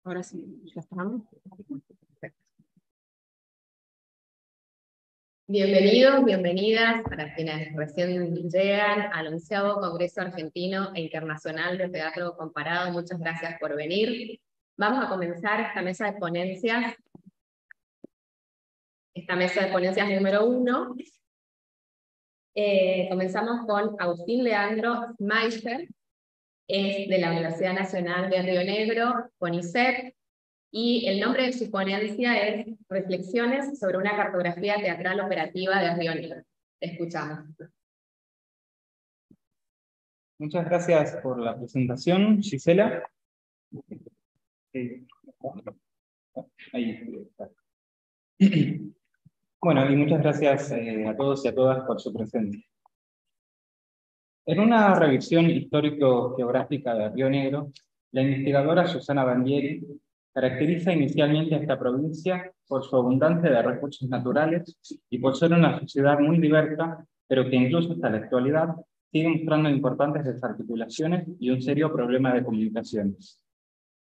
Ahora sí, ya estamos. Bienvenidos, bienvenidas para quienes recién llegan al 11º Congreso Argentino e Internacional de Teatro Comparado. Muchas gracias por venir. Vamos a comenzar esta mesa de ponencias. Esta mesa de ponencias número 1. Comenzamos con Agustín Leandro Meister, es de la Universidad Nacional de Río Negro, CONICET, y el nombre de su ponencia es Reflexiones sobre una cartografía teatral operativa de Río Negro. Te escuchamos. Muchas gracias por la presentación, Gisela. Ahí está. Bueno, y muchas gracias a todos y a todas por su presencia. En una revisión histórico-geográfica de Río Negro, la investigadora Susana Bandieri caracteriza inicialmente a esta provincia por su abundancia de recursos naturales y por ser una sociedad muy diversa, pero que incluso hasta la actualidad sigue mostrando importantes desarticulaciones y un serio problema de comunicaciones.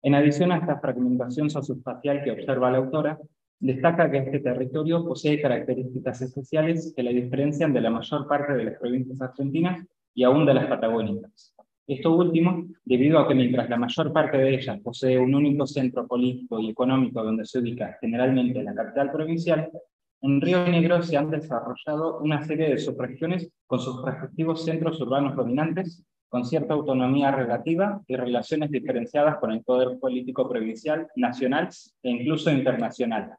En adición a esta fragmentación socioespacial que observa la autora, destaca que este territorio posee características especiales que la diferencian de la mayor parte de las provincias argentinas y aún de las patagónicas. Esto último, debido a que mientras la mayor parte de ellas posee un único centro político y económico donde se ubica generalmente la capital provincial, en Río Negro se han desarrollado una serie de subregiones con sus respectivos centros urbanos dominantes, con cierta autonomía relativa y relaciones diferenciadas con el poder político provincial, nacional e incluso internacional.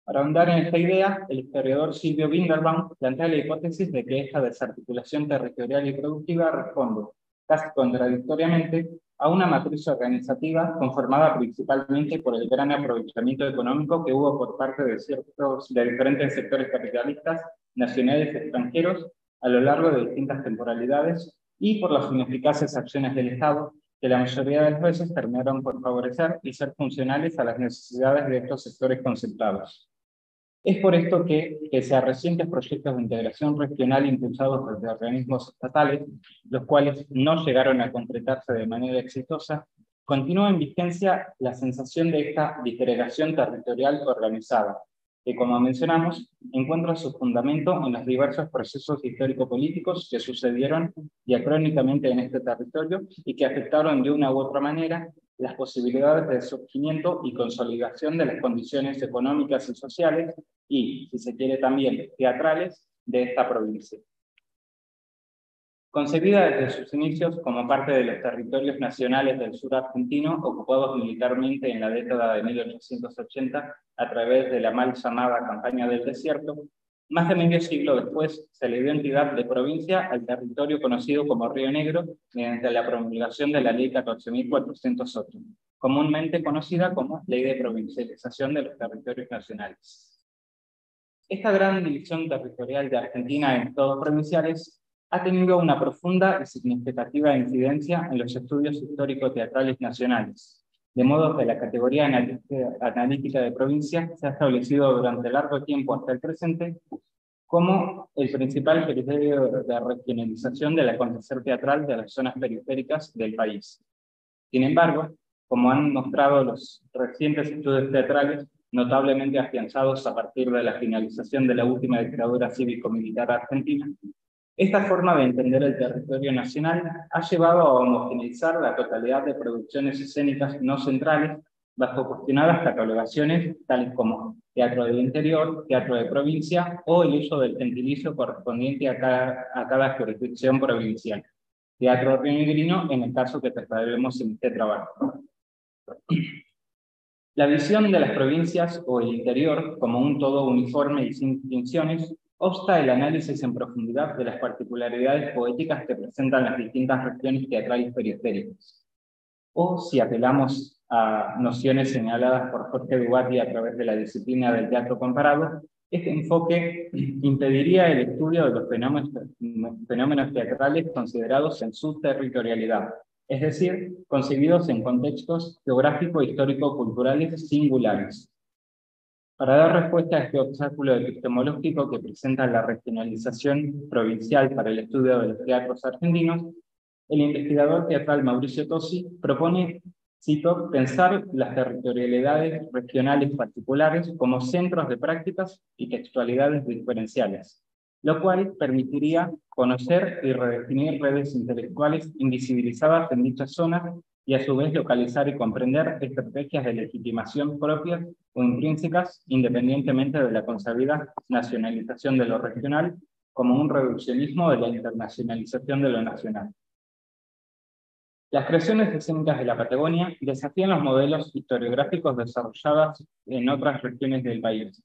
Para ahondar en esta idea, el historiador Silvio Winterbaum plantea la hipótesis de que esta desarticulación territorial y productiva responde, casi contradictoriamente, a una matriz organizativa conformada principalmente por el gran aprovechamiento económico que hubo por parte de diferentes sectores capitalistas, nacionales y extranjeros, a lo largo de distintas temporalidades, y por las ineficaces acciones del Estado, que la mayoría de las veces terminaron por favorecer y ser funcionales a las necesidades de estos sectores concentrados. Es por esto que, pese a recientes proyectos de integración regional impulsados desde organismos estatales, los cuales no llegaron a concretarse de manera exitosa, continúa en vigencia la sensación de esta disgregación territorial organizada, que, como mencionamos, encuentra su fundamento en los diversos procesos histórico-políticos que sucedieron diacrónicamente en este territorio y que afectaron de una u otra manera las posibilidades de surgimiento y consolidación de las condiciones económicas y sociales y, si se quiere también, teatrales de esta provincia. Concebida desde sus inicios como parte de los territorios nacionales del sur argentino, ocupados militarmente en la década de 1880 a través de la mal llamada Campaña del Desierto, más de medio siglo después se le dio entidad de provincia al territorio conocido como Río Negro mediante la promulgación de la Ley 14.408, comúnmente conocida como Ley de Provincialización de los Territorios Nacionales. Esta gran división territorial de Argentina en estados provinciales ha tenido una profunda y significativa incidencia en los estudios histórico-teatrales nacionales, de modo que la categoría analítica de provincia se ha establecido durante largo tiempo hasta el presente como el principal criterio de regionalización del acontecer teatral de las zonas periféricas del país. Sin embargo, como han mostrado los recientes estudios teatrales, notablemente afianzados a partir de la finalización de la última dictadura cívico-militar argentina, esta forma de entender el territorio nacional ha llevado a homogeneizar la totalidad de producciones escénicas no centrales bajo cuestionadas catalogaciones tales como teatro del interior, teatro de provincia o el uso del gentilicio correspondiente a cada jurisdicción provincial. Teatro rionegrino en el caso que trataremos en este trabajo. La visión de las provincias o el interior como un todo uniforme y sin distinciones obsta el análisis en profundidad de las particularidades poéticas que presentan las distintas regiones teatrales periféricas. O, si apelamos a nociones señaladas por Jorge Dubati a través de la disciplina del teatro comparado, este enfoque impediría el estudio de los fenómenos teatrales considerados en su territorialidad, es decir, concebidos en contextos geográfico-histórico-culturales singulares. Para dar respuesta a este obstáculo epistemológico que presenta la regionalización provincial para el estudio de los teatros argentinos, el investigador teatral Mauricio Tosi propone cito, pensar las territorialidades regionales particulares como centros de prácticas y textualidades diferenciales, lo cual permitiría conocer y redefinir redes intelectuales invisibilizadas en dichas zonas y a su vez localizar y comprender estrategias de legitimación propias o intrínsecas, independientemente de la consabida nacionalización de lo regional, como un reduccionismo de la internacionalización de lo nacional. Las creaciones escénicas de la Patagonia desafían los modelos historiográficos desarrollados en otras regiones del país.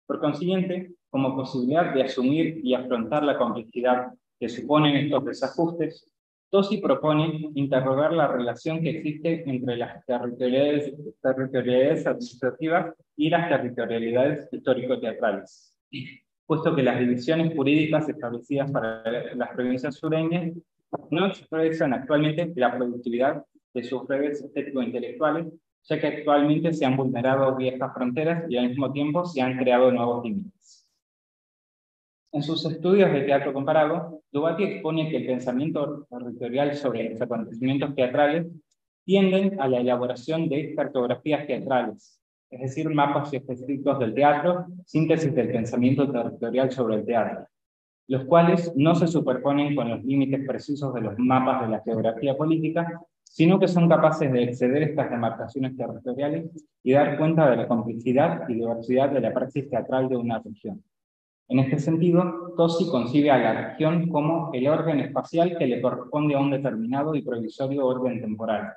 Por consiguiente, como posibilidad de asumir y afrontar la complejidad que suponen estos desajustes, Tosi propone interrogar la relación que existe entre las territorialidades administrativas y las territorialidades histórico-teatrales, puesto que las divisiones jurídicas establecidas para las provincias sureñas no expresan actualmente la productividad de sus redes estético-intelectuales, ya que actualmente se han vulnerado viejas fronteras y al mismo tiempo se han creado nuevos límites. En sus estudios de teatro comparado, Dubati expone que el pensamiento territorial sobre los acontecimientos teatrales tienden a la elaboración de cartografías teatrales, es decir, mapas específicos del teatro, síntesis del pensamiento territorial sobre el teatro, los cuales no se superponen con los límites precisos de los mapas de la geografía política, sino que son capaces de exceder estas demarcaciones territoriales y dar cuenta de la complejidad y diversidad de la praxis teatral de una región. En este sentido, Tosi concibe a la región como el orden espacial que le corresponde a un determinado y provisorio orden temporal,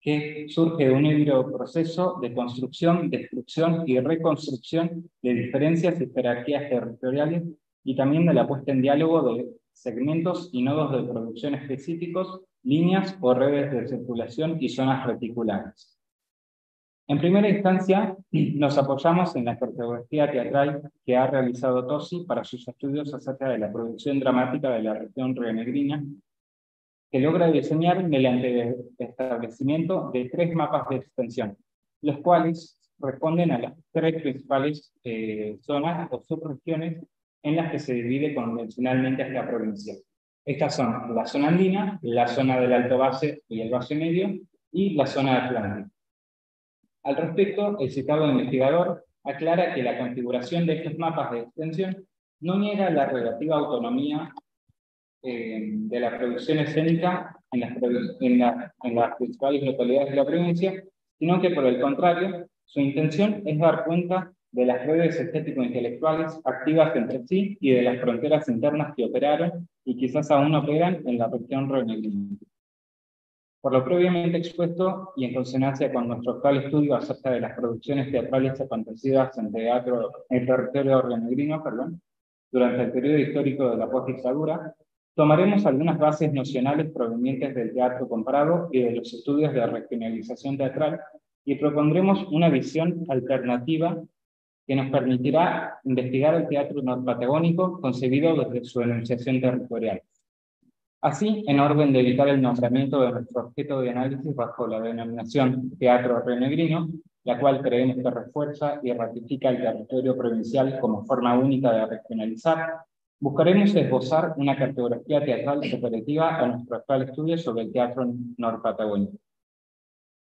que surge de un híbrido proceso de construcción, destrucción y reconstrucción de diferencias y jerarquías territoriales y también de la puesta en diálogo de segmentos y nodos de producción específicos, líneas o redes de circulación y zonas reticulares. En primera instancia, nos apoyamos en la cartografía teatral que ha realizado Tosi para sus estudios acerca de la producción dramática de la región rionegrina, que logra diseñar mediante el establecimiento de 3 mapas de extensión, los cuales responden a las 3 principales zonas o subregiones en las que se divide convencionalmente esta provincia. Estas son la zona andina, la zona del Alto Valle y el Valle Medio, y la zona atlántica. Al respecto, el citado investigador aclara que la configuración de estos mapas de extensión no niega la relativa autonomía de la producción escénica en las principales localidades de la provincia, sino que por el contrario, su intención es dar cuenta de las redes estético-intelectuales activas entre sí y de las fronteras internas que operaron y quizás aún operan en la región rionegrina. Por lo previamente expuesto, y en consonancia con nuestro actual estudio acerca de las producciones teatrales acontecidas en territorio rionegrino, durante el periodo histórico de la postdictadura, tomaremos algunas bases nocionales provenientes del teatro comparado y de los estudios de regionalización teatral y propondremos una visión alternativa que nos permitirá investigar el teatro norpatagónico concebido desde su enunciación territorial. Así, en orden de evitar el nombramiento de nuestro objeto de análisis bajo la denominación teatro rionegrino, la cual creemos que refuerza y ratifica el territorio provincial como forma única de regionalizar, buscaremos esbozar una cartografía teatral operativa a nuestro actual estudio sobre el teatro norpatagónico.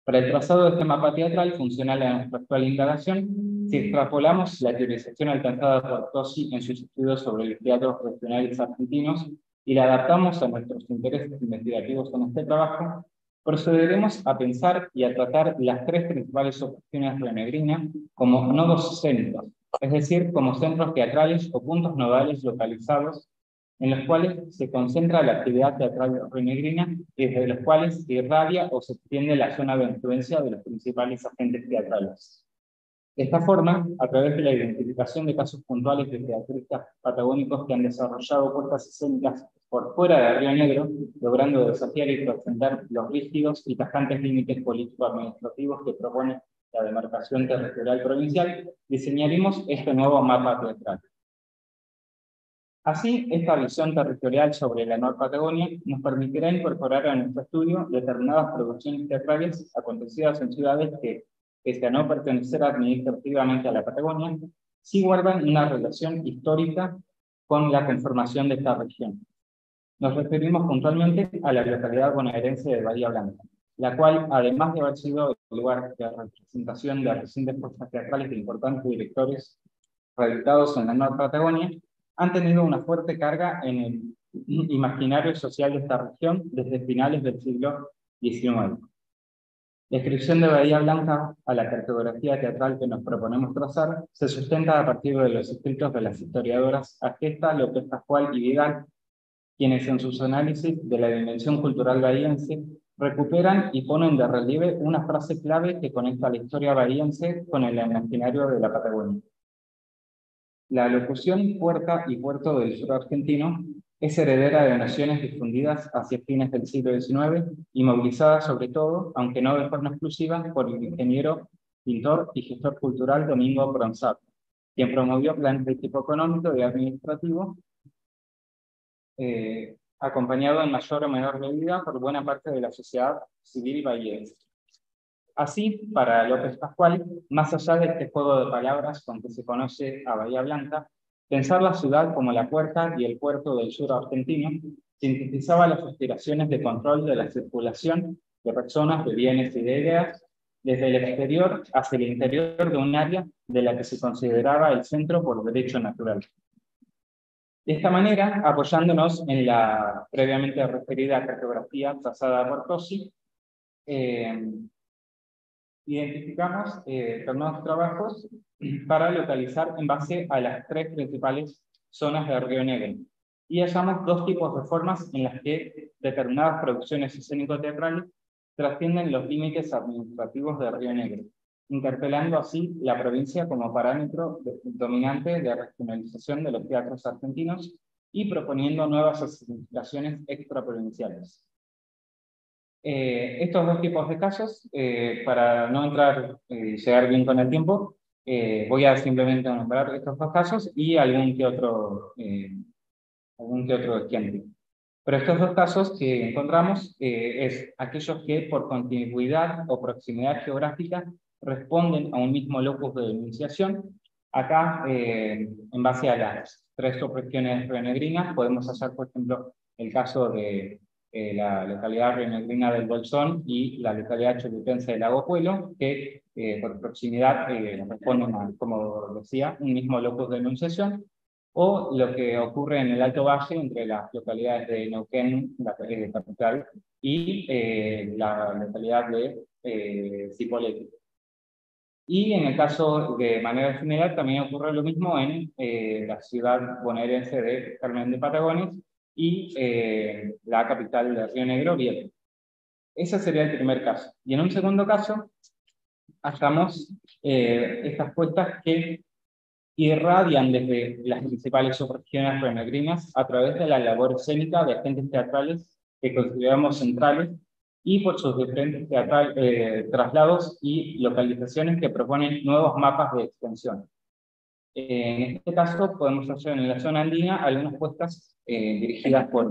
Para el trazado de este mapa teatral funcional a nuestra actual indagación, si extrapolamos la teorización alcanzada por Tosi en sus estudios sobre los teatros regionales argentinos y la adaptamos a nuestros intereses investigativos en este trabajo, procederemos a pensar y a tratar las 3 principales opciones rionegrinas como nodos escénicos, es decir, como centros teatrales o puntos nodales localizados en los cuales se concentra la actividad teatral rionegrina y desde los cuales se irradia o se extiende la zona de influencia de los principales agentes teatrales. De esta forma, a través de la identificación de casos puntuales de teatristas patagónicos que han desarrollado puestas escénicas por fuera de Río Negro, logrando desafiar y trascender los rígidos y tajantes límites político-administrativos que propone la demarcación territorial provincial, diseñaremos este nuevo mapa teatral. Así, esta visión territorial sobre la Norpatagonia nos permitirá incorporar a nuestro estudio determinadas producciones teatrales acontecidas en ciudades que, pese a no pertenecer administrativamente a la Patagonia, sí guardan una relación histórica con la conformación de esta región. Nos referimos puntualmente a la localidad bonaerense de Bahía Blanca, la cual, además de haber sido el lugar de representación de recientes puestas teatrales de importantes directores radicados en la Nueva Patagonia, han tenido una fuerte carga en el imaginario social de esta región desde finales del siglo XIX. La inscripción de Bahía Blanca a la cartografía teatral que nos proponemos trazar se sustenta a partir de los escritos de las historiadoras Agesta, López Pascual y Vidal, quienes en sus análisis de la dimensión cultural bahiense recuperan y ponen de relieve una frase clave que conecta la historia bahiense con el imaginario de la Patagonia. La locución puerta y puerto del sur argentino es heredera de nociones difundidas hacia fines del siglo XIX y movilizada sobre todo, aunque no de forma exclusiva, por el ingeniero, pintor y gestor cultural Domingo Bronzato, quien promovió planes de tipo económico y administrativo, acompañado en mayor o menor medida por buena parte de la sociedad civil bahiense. Así, para López Pascual, más allá de este juego de palabras con que se conoce a Bahía Blanca, pensar la ciudad como la puerta y el puerto del sur argentino sintetizaba las aspiraciones de control de la circulación de personas, de bienes y de ideas, desde el exterior hacia el interior de un área de la que se consideraba el centro por derecho natural. De esta manera, apoyándonos en la previamente referida cartografía trazada por Tosi, identificamos determinados trabajos para localizar en base a las tres principales zonas de Río Negro. Y hallamos dos tipos de formas en las que determinadas producciones escénico-teatrales trascienden los límites administrativos de Río Negro, interpelando así la provincia como parámetro dominante de regionalización de los teatros argentinos y proponiendo nuevas asignaciones extraprovinciales. Estos dos tipos de casos, para no entrar y llegar bien con el tiempo, voy a simplemente nombrar estos dos casos y algún que otro ejemplo. Pero estos dos casos que encontramos es aquellos que por continuidad o proximidad geográfica responden a un mismo locus de denunciación. Acá, en base a las tres subregiones rionegrinas, podemos hacer, por ejemplo, el caso de la localidad rionegrina del Bolsón y la localidad cholutense del Lago Puelo, que por proximidad responden a, como decía, un mismo locus de enunciación, o lo que ocurre en el Alto Valle entre las localidades de Neuquén, la capital, y la localidad de Cipolletti. Y en el caso de manera general también ocurre lo mismo en la ciudad bonaerense de Carmen de Patagones y la capital de Río Negro, Viedma. Ese sería el primer caso. Y en un segundo caso, hallamos estas puestas que irradian desde las principales subregiones rionegrinas a través de la labor escénica de agentes teatrales que consideramos centrales y por sus diferentes traslados y localizaciones que proponen nuevos mapas de extensión. En este caso podemos hacer en la zona andina algunas puestas dirigidas por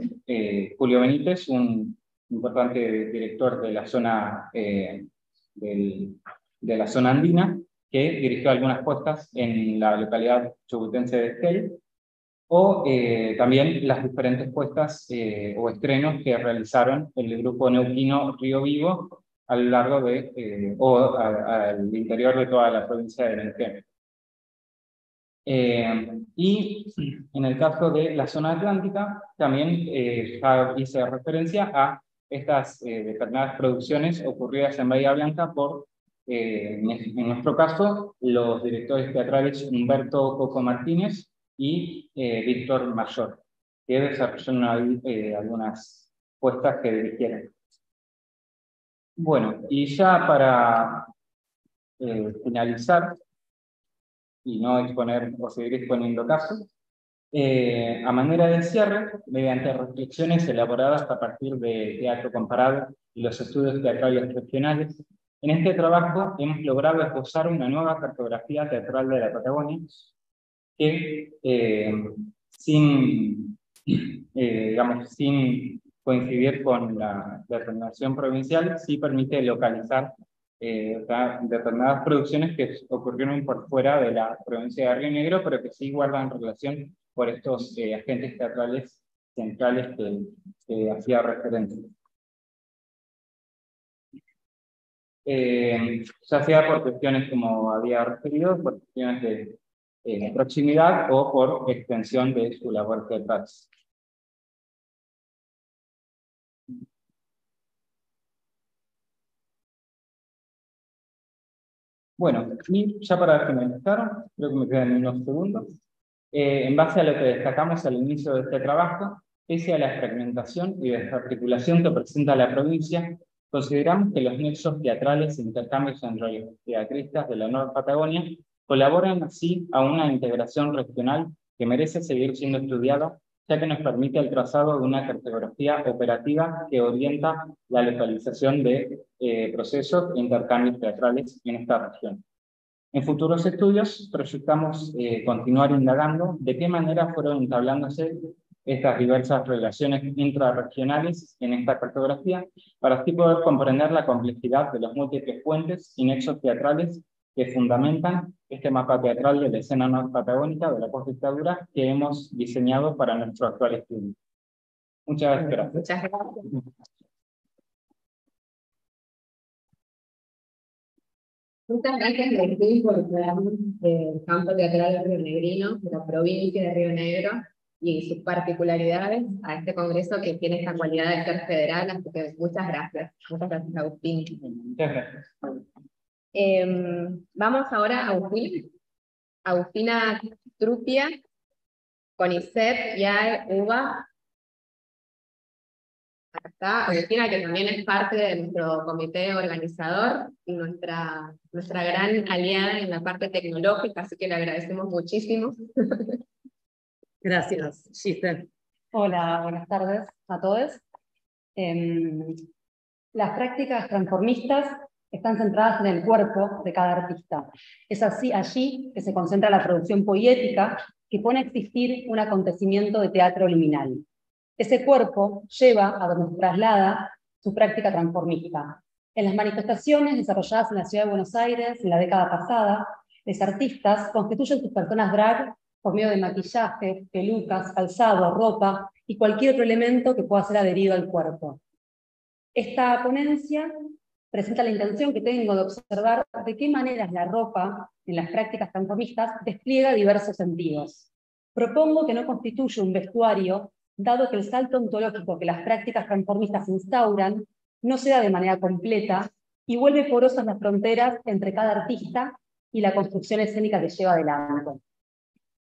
Julio Benítez, un importante director de la zona, de la zona andina, que dirigió algunas puestas en la localidad chubutense de Esquel, o también las diferentes puestas o estrenos que realizaron el grupo neuquino Río Vivo a lo largo de, al interior de toda la provincia de Neuquén. Y en el caso de la zona atlántica, también ya hice referencia a estas determinadas producciones ocurridas en Bahía Blanca por, en nuestro caso, los directores teatrales Humberto Coco Martínez y Víctor Mayor, que desarrollaron algunas puestas que dirigieron. Bueno, y ya para finalizar, y no exponer o seguir exponiendo casos, a manera de cierre, mediante reflexiones elaboradas a partir de teatro comparado y los estudios teatrales regionales, en este trabajo hemos logrado esbozar una nueva cartografía teatral de la Patagonia que, digamos, sin coincidir con la determinación provincial, sí permite localizar determinadas producciones que ocurrieron por fuera de la provincia de Río Negro, pero que sí guardan relación por estos agentes teatrales centrales que hacía referencia. ya sea por cuestiones, como había referido, por cuestiones de proximidad o por extensión de su labor teatral. Bueno, y ya para finalizar, creo que me quedan unos segundos, en base a lo que destacamos al inicio de este trabajo, pese a la fragmentación y desarticulación que presenta la provincia, consideramos que los nexos teatrales e intercambios entre los teatristas de la Nueva Patagonia colaboran así a una integración regional que merece seguir siendo estudiada, ya que nos permite el trazado de una cartografía operativa que orienta la localización de procesos e intercambios teatrales en esta región. En futuros estudios proyectamos continuar indagando de qué manera fueron entablándose estas diversas relaciones intrarregionales en esta cartografía, para así poder comprender la complejidad de los múltiples puentes y nexos teatrales que fundamentan este mapa teatral de la escena norpatagónica de la postdictadura que hemos diseñado para nuestro actual estudio. Muchas gracias. Muchas gracias. Muchas gracias, Martín, por traernos el campo teatral rionegrino, de la provincia de Río Negro y sus particularidades a este congreso que tiene esta cualidad de ser federal, así que muchas gracias. Muchas gracias, Agustín. Muchas gracias. Vamos ahora a Agustina Trupia, CONICET, IAE, UBA. Acá está Agustina, que también es parte de nuestro comité organizador y nuestra gran aliada en la parte tecnológica, así que le agradecemos muchísimo. Gracias, Giselle. Hola, buenas tardes a todos. Las prácticas transformistas están centradas en el cuerpo de cada artista. Es así allí que se concentra la producción poética que pone a existir un acontecimiento de teatro liminal. Ese cuerpo lleva a donde se traslada su práctica transformista. En las manifestaciones desarrolladas en la ciudad de Buenos Aires en la década pasada, los artistas constituyen sus personas drag por medio de maquillaje, pelucas, calzado, ropa y cualquier otro elemento que pueda ser adherido al cuerpo. Esta ponencia presenta la intención que tengo de observar de qué maneras la ropa en las prácticas transformistas despliega diversos sentidos. Propongo que no constituya un vestuario, dado que el salto ontológico que las prácticas transformistas instauran no se da de manera completa y vuelve porosas las fronteras entre cada artista y la construcción escénica que lleva adelante.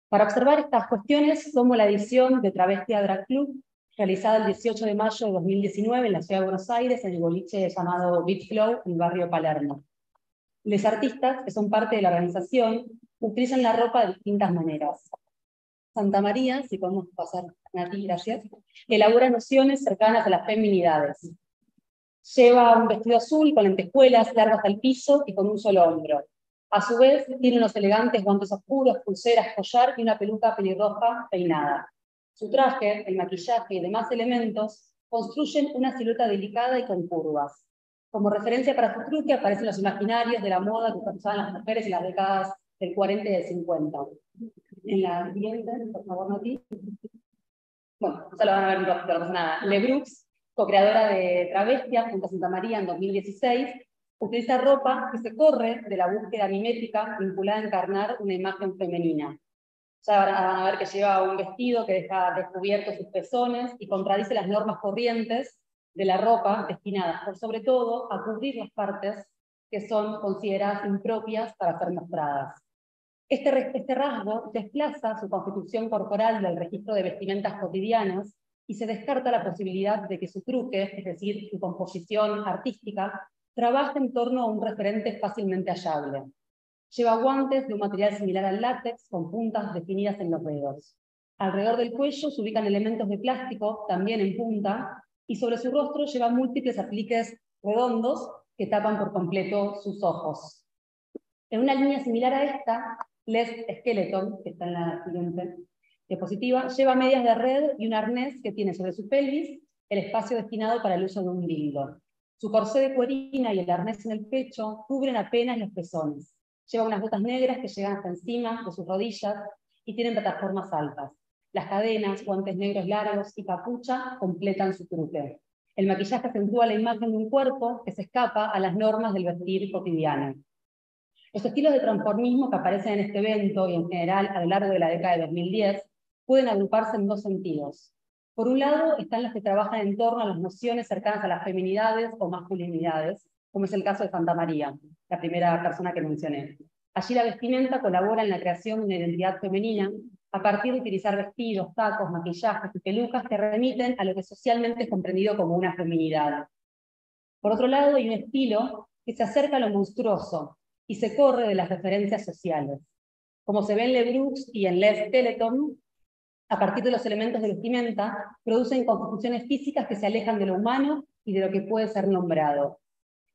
Para observar estas cuestiones, tomo la edición de Travestia Drag Club, realizada el 18 de mayo de 2019 en la ciudad de Buenos Aires, en el boliche llamado Beat Flow, en el barrio Palermo. Los artistas, que son parte de la organización, utilizan la ropa de distintas maneras. Santa María, si podemos pasar a ti, gracias, elabora nociones cercanas a las feminidades. Lleva un vestido azul con lentejuelas largas al piso y con un solo hombro. A su vez, tiene unos elegantes guantes oscuros, pulseras, collar y una peluca pelirroja peinada. Su traje, el maquillaje y demás elementos construyen una silueta delicada y con curvas. Como referencia para su truque aparecen los imaginarios de la moda que usaban las mujeres en las décadas del 40 y del 50. En la siguiente, por favor, Nati. Bueno, ya lo van a ver un poquito, no pasa nada. Le Brooks, co-creadora de Travestia junto a Santa María en 2016, utiliza ropa que se corre de la búsqueda mimética vinculada a encarnar una imagen femenina. Ya van a ver que lleva un vestido que deja descubiertos sus pezones y contradice las normas corrientes de la ropa destinadas, por sobre todo, a cubrir las partes que son consideradas impropias para ser mostradas. Este rasgo desplaza su constitución corporal del registro de vestimentas cotidianas y se descarta la posibilidad de que su truque, es decir, su composición artística, trabaje en torno a un referente fácilmente hallable. Lleva guantes de un material similar al látex, con puntas definidas en los dedos. Alrededor del cuello se ubican elementos de plástico, también en punta, y sobre su rostro lleva múltiples apliques redondos que tapan por completo sus ojos. En una línea similar a esta, Les Skeleton, que está en la siguiente diapositiva, lleva medias de red y un arnés que tiene sobre su pelvis el espacio destinado para el uso de un dildo. Su corsé de cuerina y el arnés en el pecho cubren apenas los pezones. Lleva unas botas negras que llegan hasta encima de sus rodillas y tienen plataformas altas. Las cadenas, guantes negros largos y capucha completan su truque. El maquillaje acentúa la imagen de un cuerpo que se escapa a las normas del vestir cotidiano. Los estilos de transformismo que aparecen en este evento y en general a lo largo de la década de 2010 pueden agruparse en dos sentidos. Por un lado están las que trabajan en torno a las nociones cercanas a las feminidades o masculinidades, como es el caso de Santa María, la primera persona que mencioné. Allí la vestimenta colabora en la creación de una identidad femenina a partir de utilizar vestidos, tacos, maquillajes y pelucas que remiten a lo que socialmente es comprendido como una feminidad. Por otro lado, hay un estilo que se acerca a lo monstruoso y se corre de las referencias sociales. Como se ve en Le Brooks y en Les Skeleton, a partir de los elementos de vestimenta, producen constituciones físicas que se alejan de lo humano y de lo que puede ser nombrado.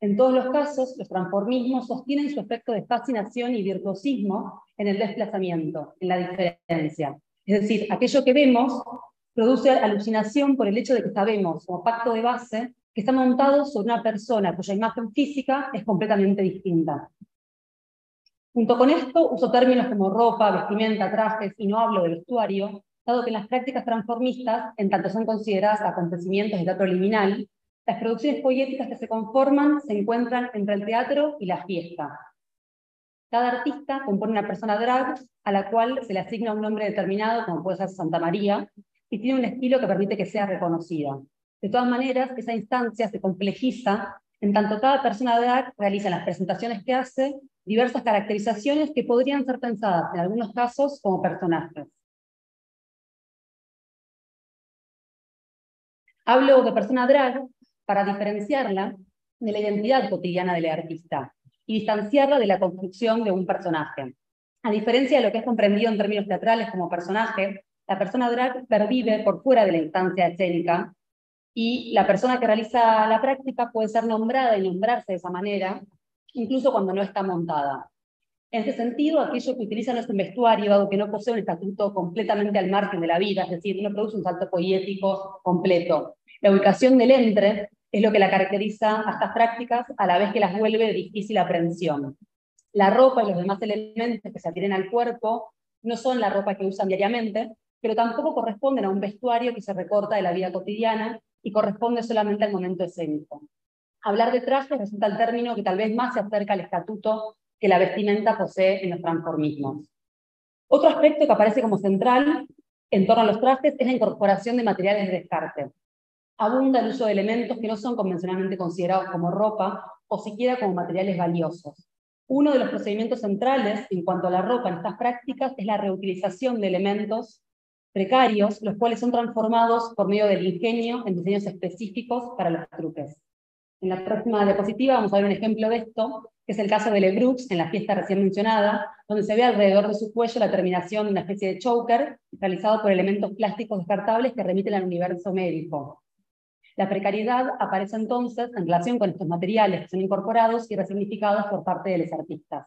En todos los casos, los transformismos sostienen su efecto de fascinación y virtuosismo en el desplazamiento, en la diferencia. Es decir, aquello que vemos produce alucinación por el hecho de que sabemos, como pacto de base, que está montado sobre una persona cuya imagen física es completamente distinta. Junto con esto, uso términos como ropa, vestimenta, trajes, y no hablo de vestuario, dado que en las prácticas transformistas, en tanto son consideradas acontecimientos de teatro liminal, las producciones poéticas que se conforman se encuentran entre el teatro y la fiesta. Cada artista compone una persona drag a la cual se le asigna un nombre determinado, como puede ser Santa María, y tiene un estilo que permite que sea reconocida. De todas maneras, esa instancia se complejiza en tanto cada persona drag realiza en las presentaciones que hace diversas caracterizaciones que podrían ser pensadas en algunos casos como personajes. Hablo de persona drag para diferenciarla de la identidad cotidiana del artista y distanciarla de la construcción de un personaje. A diferencia de lo que es comprendido en términos teatrales como personaje, la persona drag pervive por fuera de la instancia escénica y la persona que realiza la práctica puede ser nombrada y nombrarse de esa manera, incluso cuando no está montada. En ese sentido, aquello que utiliza no es un vestuario, dado que no posee un estatuto completamente al margen de la vida, es decir, no produce un salto poético completo. La ubicación del entre es lo que la caracteriza a estas prácticas, a la vez que las vuelve de difícil aprehensión. La ropa y los demás elementos que se adhieren al cuerpo no son la ropa que usan diariamente, pero tampoco corresponden a un vestuario que se recorta de la vida cotidiana y corresponde solamente al momento escénico. Hablar de trajes resulta el término que tal vez más se acerca al estatuto que la vestimenta posee en los transformismos. Otro aspecto que aparece como central en torno a los trajes es la incorporación de materiales de descarte. Abunda el uso de elementos que no son convencionalmente considerados como ropa o siquiera como materiales valiosos. Uno de los procedimientos centrales en cuanto a la ropa en estas prácticas es la reutilización de elementos precarios, los cuales son transformados por medio del ingenio en diseños específicos para los truques. En la próxima diapositiva vamos a ver un ejemplo de esto, que es el caso de Le Brooks en la fiesta recién mencionada, donde se ve alrededor de su cuello la terminación de una especie de choker realizado por elementos plásticos descartables que remiten al universo médico. La precariedad aparece entonces en relación con estos materiales que son incorporados y resignificados por parte de los artistas.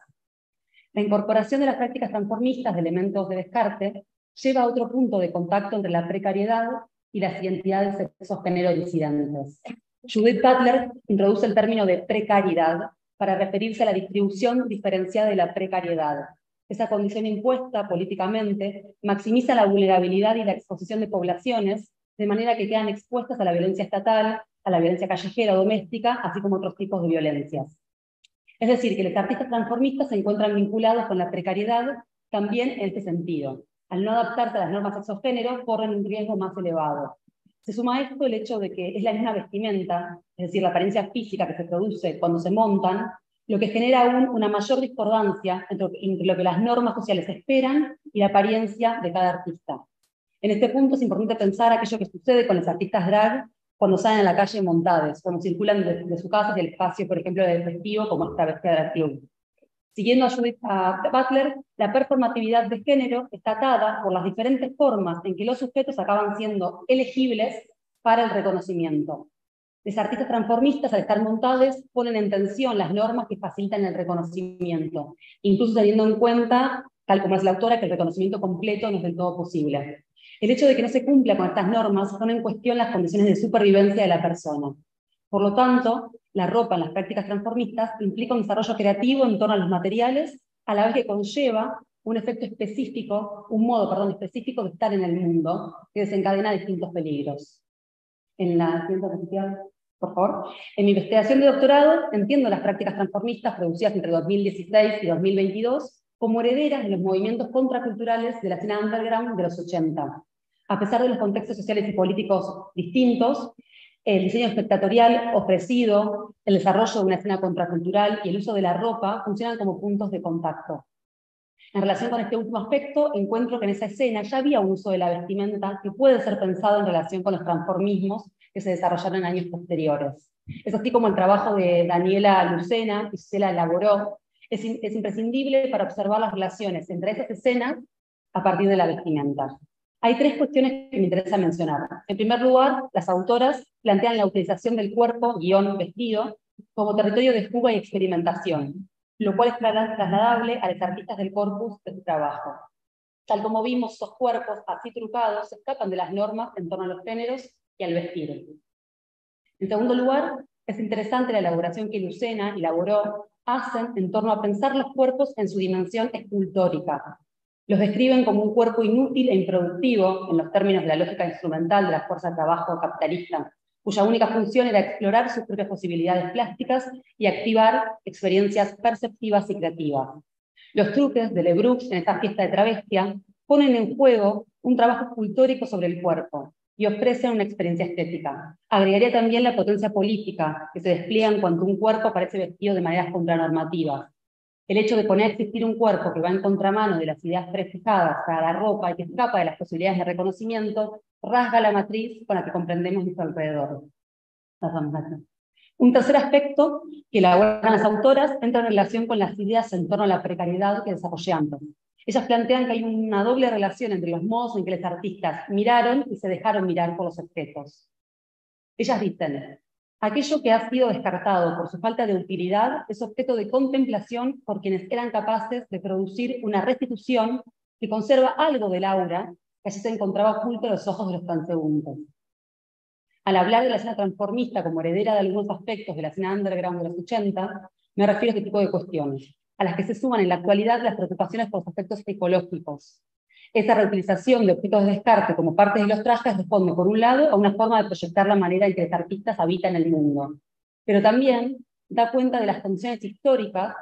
La incorporación de las prácticas transformistas de elementos de descarte lleva a otro punto de contacto entre la precariedad y las identidades sexo-género disidentes. Judith Butler introduce el término de precariedad para referirse a la distribución diferenciada de la precariedad. Esa condición impuesta políticamente maximiza la vulnerabilidad y la exposición de poblaciones, de manera que quedan expuestas a la violencia estatal, a la violencia callejera o doméstica, así como otros tipos de violencias. Es decir, que los artistas transformistas se encuentran vinculados con la precariedad también en este sentido. Al no adaptarse a las normas sexo-género, corren un riesgo más elevado. Se suma a esto el hecho de que es la misma vestimenta, es decir, la apariencia física que se produce cuando se montan, lo que genera aún una mayor discordancia entre lo que las normas sociales esperan y la apariencia de cada artista. En este punto es importante pensar aquello que sucede con los artistas drag cuando salen a la calle montados, cuando circulan de su casa hacia el espacio, por ejemplo, del festivo, como esta vez Drag Club. Siguiendo a Judith Butler, la performatividad de género está atada por las diferentes formas en que los sujetos acaban siendo elegibles para el reconocimiento. Los artistas transformistas, al estar montados, ponen en tensión las normas que facilitan el reconocimiento, incluso teniendo en cuenta, tal como es la autora, que el reconocimiento completo no es del todo posible. El hecho de que no se cumpla con estas normas pone en cuestión las condiciones de supervivencia de la persona. Por lo tanto, la ropa en las prácticas transformistas implica un desarrollo creativo en torno a los materiales, a la vez que conlleva un efecto específico, un modo específico de estar en el mundo, que desencadena distintos peligros. En la siguiente diapositiva, por favor. En mi investigación de doctorado entiendo las prácticas transformistas producidas entre 2016 y 2022 como herederas de los movimientos contraculturales de la escena underground de los 80. A pesar de los contextos sociales y políticos distintos, el diseño espectatorial ofrecido, el desarrollo de una escena contracultural y el uso de la ropa funcionan como puntos de contacto. En relación con este último aspecto, encuentro que en esa escena ya había un uso de la vestimenta que puede ser pensado en relación con los transformismos que se desarrollaron en años posteriores. Es así como el trabajo de Daniela Lucena y Susela Laboró es imprescindible para observar las relaciones entre esas escenas a partir de la vestimenta. Hay tres cuestiones que me interesa mencionar. En primer lugar, las autoras plantean la utilización del cuerpo, vestido, como territorio de fuga y experimentación, lo cual es trasladable a los artistas del corpus de su trabajo. Tal como vimos, esos cuerpos así trucados escapan de las normas en torno a los géneros y al vestir. En segundo lugar, es interesante la elaboración que Lucena y Laboró hacen en torno a pensar los cuerpos en su dimensión escultórica. Los describen como un cuerpo inútil e improductivo, en los términos de la lógica instrumental de la fuerza de trabajo capitalista, cuya única función era explorar sus propias posibilidades plásticas y activar experiencias perceptivas y creativas. Los truques de Lebrux en esta fiesta de travestia ponen en juego un trabajo escultórico sobre el cuerpo y ofrecen una experiencia estética. Agregaría también la potencia política que se despliega en cuanto un cuerpo aparece vestido de maneras contranormativas. El hecho de poner a existir un cuerpo que va en contramano de las ideas prefijadas para la ropa y que escapa de las posibilidades de reconocimiento, rasga la matriz con la que comprendemos nuestro alrededor. Un tercer aspecto que elaboran las autoras entra en relación con las ideas en torno a la precariedad que desarrollé antes. Ellas plantean que hay una doble relación entre los modos en que los artistas miraron y se dejaron mirar por los objetos. Ellas dicen: aquello que ha sido descartado por su falta de utilidad es objeto de contemplación por quienes eran capaces de producir una restitución que conserva algo del aura que allí se encontraba oculto a los ojos de los transeúntes. Al hablar de la escena transformista como heredera de algunos aspectos de la escena underground de los 80, me refiero a este tipo de cuestiones, a las que se suman en la actualidad las preocupaciones por los aspectos ecológicos. Esa reutilización de objetos de descarte como partes de los trajes responde, por un lado, a una forma de proyectar la manera en que los artistas habitan el mundo, pero también da cuenta de las condiciones históricas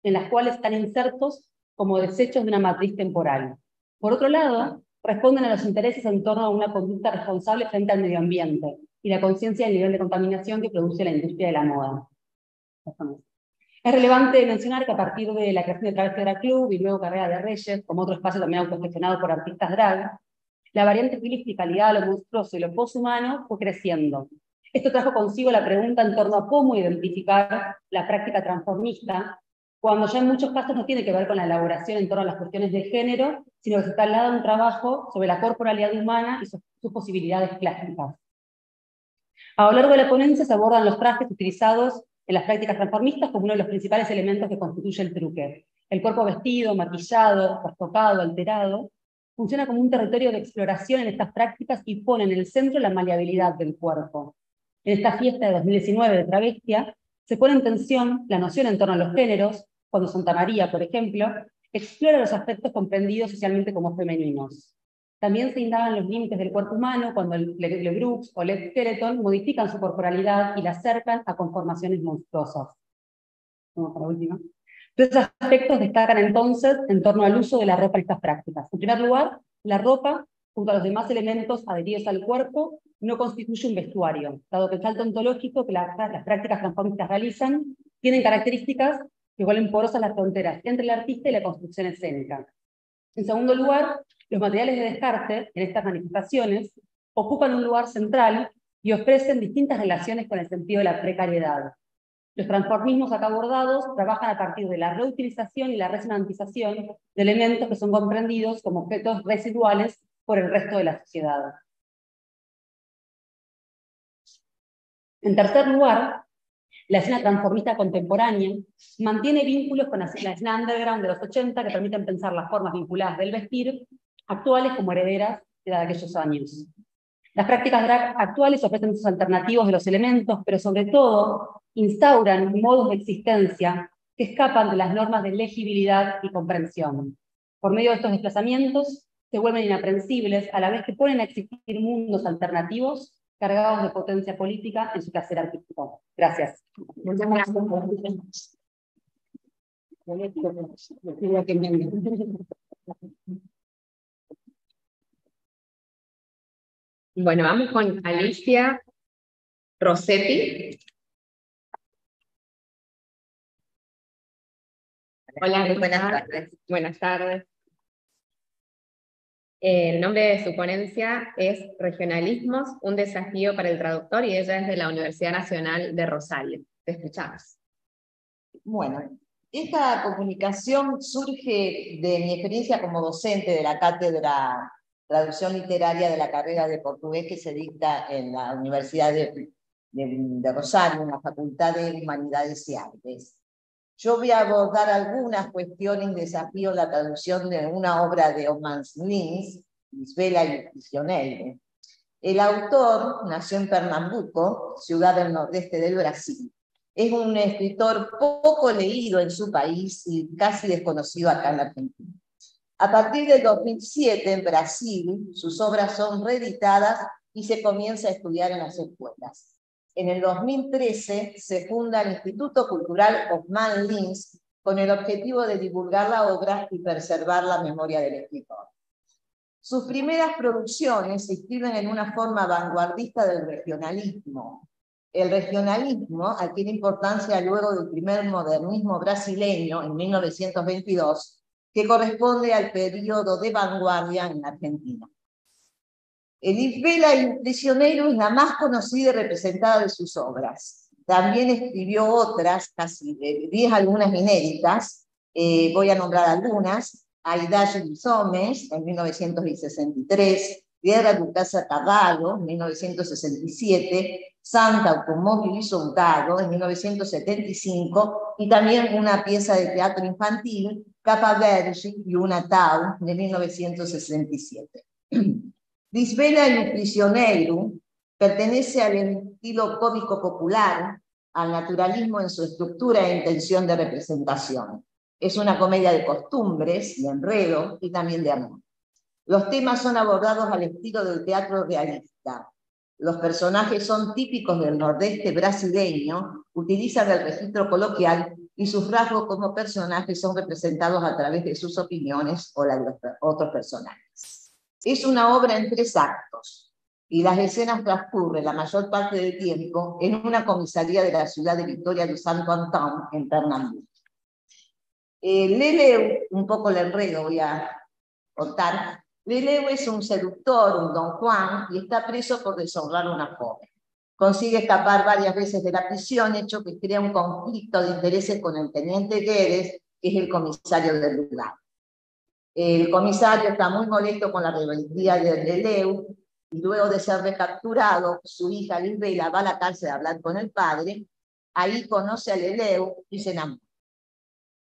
en las cuales están insertos como desechos de una matriz temporal. Por otro lado, responden a los intereses en torno a una conducta responsable frente al medio ambiente y la conciencia del nivel de contaminación que produce la industria de la moda. Es relevante mencionar que a partir de la creación de Travesti Drag Club y luego Carrera de Reyes, como otro espacio también autogestionado por artistas drag, la variante estilística ligada a lo monstruoso y lo poshumano fue creciendo. Esto trajo consigo la pregunta en torno a cómo identificar la práctica transformista, cuando ya en muchos casos no tiene que ver con la elaboración en torno a las cuestiones de género, sino que se traslada un trabajo sobre la corporalidad humana y sus posibilidades plásticas. A lo largo de la ponencia se abordan los trajes utilizados en las prácticas transformistas como uno de los principales elementos que constituye el truque. El cuerpo vestido, maquillado, trastocado, alterado, funciona como un territorio de exploración en estas prácticas y pone en el centro la maleabilidad del cuerpo. En esta fiesta de 2019 de Travestia, se pone en tensión la noción en torno a los géneros, cuando Santa María, por ejemplo, explora los aspectos comprendidos socialmente como femeninos. También se indagan los límites del cuerpo humano cuando Lebrux o Led Skeleton modifican su corporalidad y la acercan a conformaciones monstruosas. Vamos para la última. Tres aspectos destacan entonces en torno al uso de la ropa en estas prácticas. En primer lugar, la ropa, junto a los demás elementos adheridos al cuerpo, no constituye un vestuario, dado que el salto ontológico que las prácticas transformistas realizan tienen características que vuelven porosas las fronteras entre el artista y la construcción escénica. En segundo lugar, los materiales de descarte en estas manifestaciones ocupan un lugar central y ofrecen distintas relaciones con el sentido de la precariedad. Los transformismos acá abordados trabajan a partir de la reutilización y la resemantización de elementos que son comprendidos como objetos residuales por el resto de la sociedad. En tercer lugar, la escena transformista contemporánea mantiene vínculos con la escena underground de los 80 que permiten pensar las formas vinculadas del vestir actuales como herederas de aquellos años. Las prácticas drag actuales ofrecen usos alternativos de los elementos, pero sobre todo instauran modos de existencia que escapan de las normas de legibilidad y comprensión. Por medio de estos desplazamientos se vuelven inaprensibles a la vez que ponen a existir mundos alternativos cargados de potencia política en su quehacer artístico. Gracias. Muchas gracias. Bueno, vamos con Alicia Rossetti. Hola, buenas tardes. Buenas tardes. El nombre de su ponencia es Regionalismos, un desafío para el traductor, y ella es de la Universidad Nacional de Rosario. Te escuchamos. Bueno, esta comunicación surge de mi experiencia como docente de la cátedra Traducción Literaria de la carrera de portugués que se dicta en la Universidad de Rosario, en la Facultad de Humanidades y Artes. Yo voy a abordar algunas cuestiones y desafíos de la traducción de una obra de Homans Lins, Lisbela y Prisioneiro. El autor nació en Pernambuco, ciudad del nordeste del Brasil. Es un escritor poco leído en su país y casi desconocido acá en la Argentina. A partir del 2007 en Brasil, sus obras son reeditadas y se comienza a estudiar en las escuelas. En el 2013 se funda el Instituto Cultural Homans Lins con el objetivo de divulgar la obra y preservar la memoria del escritor. Sus primeras producciones se inscriben en una forma vanguardista del regionalismo. El regionalismo adquiere importancia luego del primer modernismo brasileño en 1922, que corresponde al periodo de vanguardia en Argentina. Lisbela y Prisioneiro es la más conocida y representada de sus obras. También escribió otras, casi 10 algunas inéditas, voy a nombrar algunas: Aidade dos Homens, en 1963, Guerra do Caça Cavalo, en 1967, Santa Automóvil y Soldado, en 1975, y también una pieza de teatro infantil, Capa Verde y una Tau, de 1967. Lisbela y Prisioneiro pertenece al estilo cómico popular, al naturalismo en su estructura e intención de representación. Es una comedia de costumbres, de enredo y también de amor. Los temas son abordados al estilo del teatro realista. Los personajes son típicos del nordeste brasileño, utilizan el registro coloquial y sus rasgos como personajes son representados a través de sus opiniones o la de los otros personajes. Es una obra en 3 actos y las escenas transcurren la mayor parte del tiempo en una comisaría de la ciudad de Vitória do Santo Antão, en Pernambuco. Leleu, un poco el enredo voy a contar. Leleu es un seductor, un Don Juan, y está preso por deshonrar a una joven. Consigue escapar varias veces de la prisión, hecho que crea un conflicto de intereses con el teniente Guedes, que es el comisario del lugar. El comisario está muy molesto con la rebeldía de Leleu, y luego de ser recapturado, su hija Lisbela va a la cárcel a hablar con el padre. Ahí conoce a Leleu y se enamora.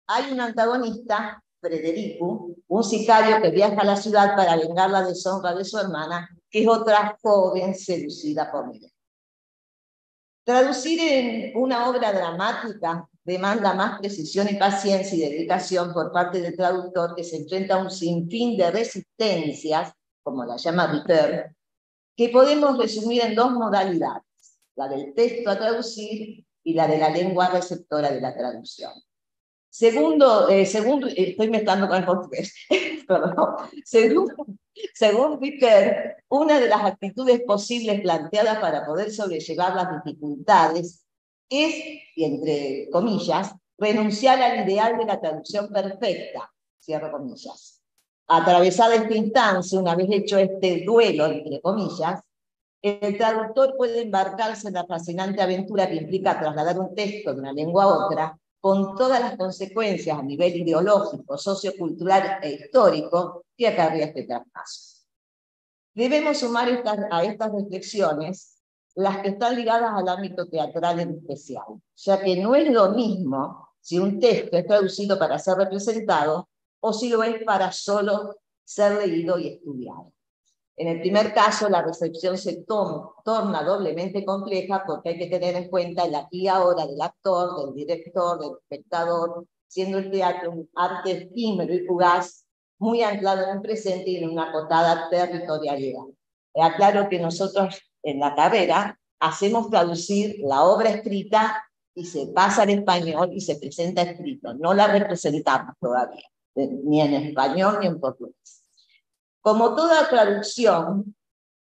Hay un antagonista, Frederico, un sicario que viaja a la ciudad para vengar la deshonra de su hermana, que es otra joven seducida por Leleu. Traducir en una obra dramática demanda más precisión y paciencia y dedicación por parte del traductor, que se enfrenta a un sinfín de resistencias, como la llama Ritter, que podemos resumir en 2 modalidades: la del texto a traducir y la de la lengua receptora de la traducción. Estoy mezclando con el portugués, perdón. Según Ritter, una de las actitudes posibles planteadas para poder sobrellevar las dificultades es, y entre comillas, renunciar al ideal de la traducción perfecta, cierro comillas. Atravesada esta instancia, una vez hecho este duelo, entre comillas, el traductor puede embarcarse en la fascinante aventura que implica trasladar un texto de una lengua a otra, con todas las consecuencias a nivel ideológico, sociocultural e histórico que acarrea este traspaso. Debemos sumar a estas reflexiones las que están ligadas al ámbito teatral en especial, ya que no es lo mismo si un texto es traducido para ser representado o si lo es para solo ser leído y estudiado. En el primer caso, la recepción se torna doblemente compleja porque hay que tener en cuenta el aquí y ahora del actor, del director, del espectador, siendo el teatro un arte efímero y fugaz, muy anclado en el presente y en una acotada territorialidad. Aclaro que nosotros en la carrera, hacemos traducir la obra escrita y se pasa al español y se presenta escrito. No la representamos todavía, ni en español ni en portugués. Como toda traducción,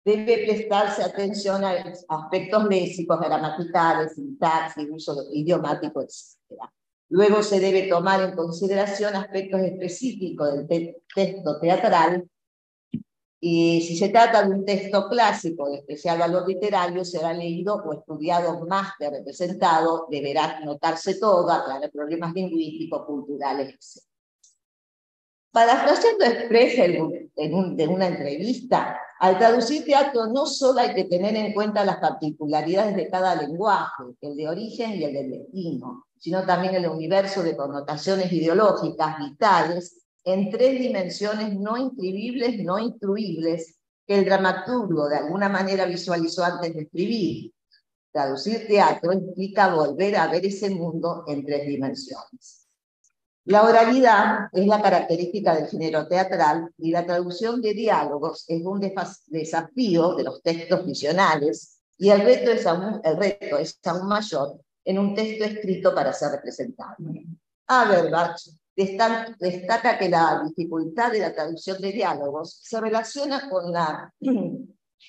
debe prestarse atención a aspectos léxicos, gramaticales, sintaxis, uso idiomático, etc. Luego se debe tomar en consideración aspectos específicos del texto teatral, y si se trata de un texto clásico de especial valor literario, será leído o estudiado más que representado, deberá notarse todo, aclarar problemas lingüísticos, culturales, etc. Parafraseando Express de una entrevista, al traducir teatro no solo hay que tener en cuenta las particularidades de cada lenguaje, el de origen y el del destino, sino también el universo de connotaciones ideológicas vitales en 3 dimensiones no inscribibles, no instruibles, que el dramaturgo de alguna manera visualizó antes de escribir. Traducir teatro implica volver a ver ese mundo en 3 dimensiones. La oralidad es la característica del género teatral y la traducción de diálogos es un desafío de los textos visionales y el reto es aún mayor en un texto escrito para ser representado. Auerbach destaca que la dificultad de la traducción de diálogos se relaciona con la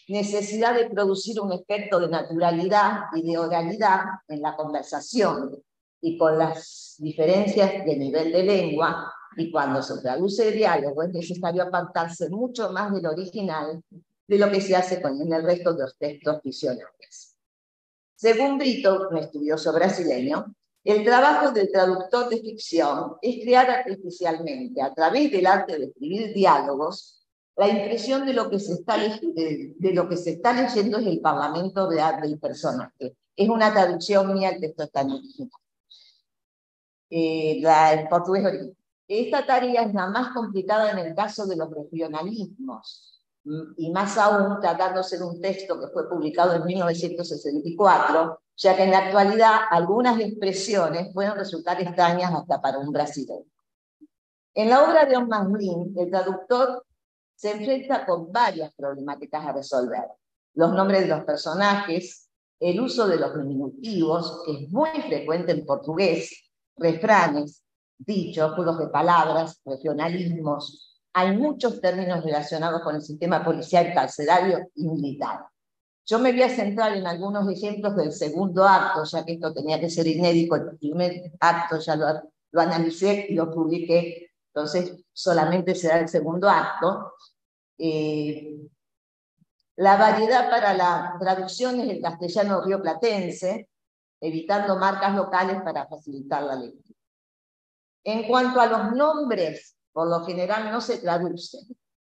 necesidad de producir un efecto de naturalidad y de oralidad en la conversación, y con las diferencias de nivel de lengua, y cuando se traduce el diálogo es necesario apartarse mucho más del original de lo que se hace con el resto de los textos visionarios. Según Brito, un estudioso brasileño, el trabajo del traductor de ficción es crear artificialmente, a través del arte de escribir diálogos, la impresión de lo que se está leyendo es el parlamento real del personaje. Es una traducción mía al texto tan original. En portugués original. Esta tarea es la más complicada en el caso de los regionalismos, y más aún tratándose de un texto que fue publicado en 1964, ya que en la actualidad algunas expresiones pueden resultar extrañas hasta para un brasileño. En la obra de Osman Lin, el traductor se enfrenta con varias problemáticas a resolver. Los nombres de los personajes, el uso de los diminutivos, que es muy frecuente en portugués, refranes, dichos, juegos de palabras, regionalismos. Hay muchos términos relacionados con el sistema policial, carcelario y militar. Yo me voy a centrar en algunos ejemplos del segundo acto, ya que esto tenía que ser inédito. El primer acto ya lo analicé y lo publiqué, entonces solamente será el segundo acto. La variedad para la traducción es el castellano rioplatense, evitando marcas locales para facilitar la lectura. En cuanto a los nombres, por lo general no se traducen,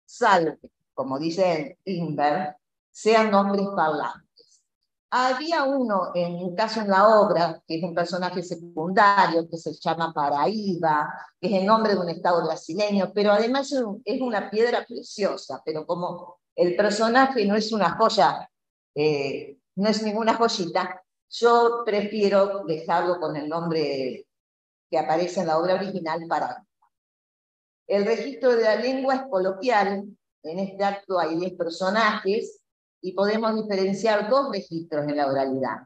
salvo, como dice Inver, sean nombres parlantes. Había uno, en un caso en la obra, que es un personaje secundario, que se llama Paraíba, que es el nombre de un estado brasileño, pero además es una piedra preciosa, pero como el personaje no es una joya, no es ninguna joyita, yo prefiero dejarlo con el nombre que aparece en la obra original, Paraíba. El registro de la lengua es coloquial. En este acto hay 10 personajes y podemos diferenciar 2 registros en la oralidad.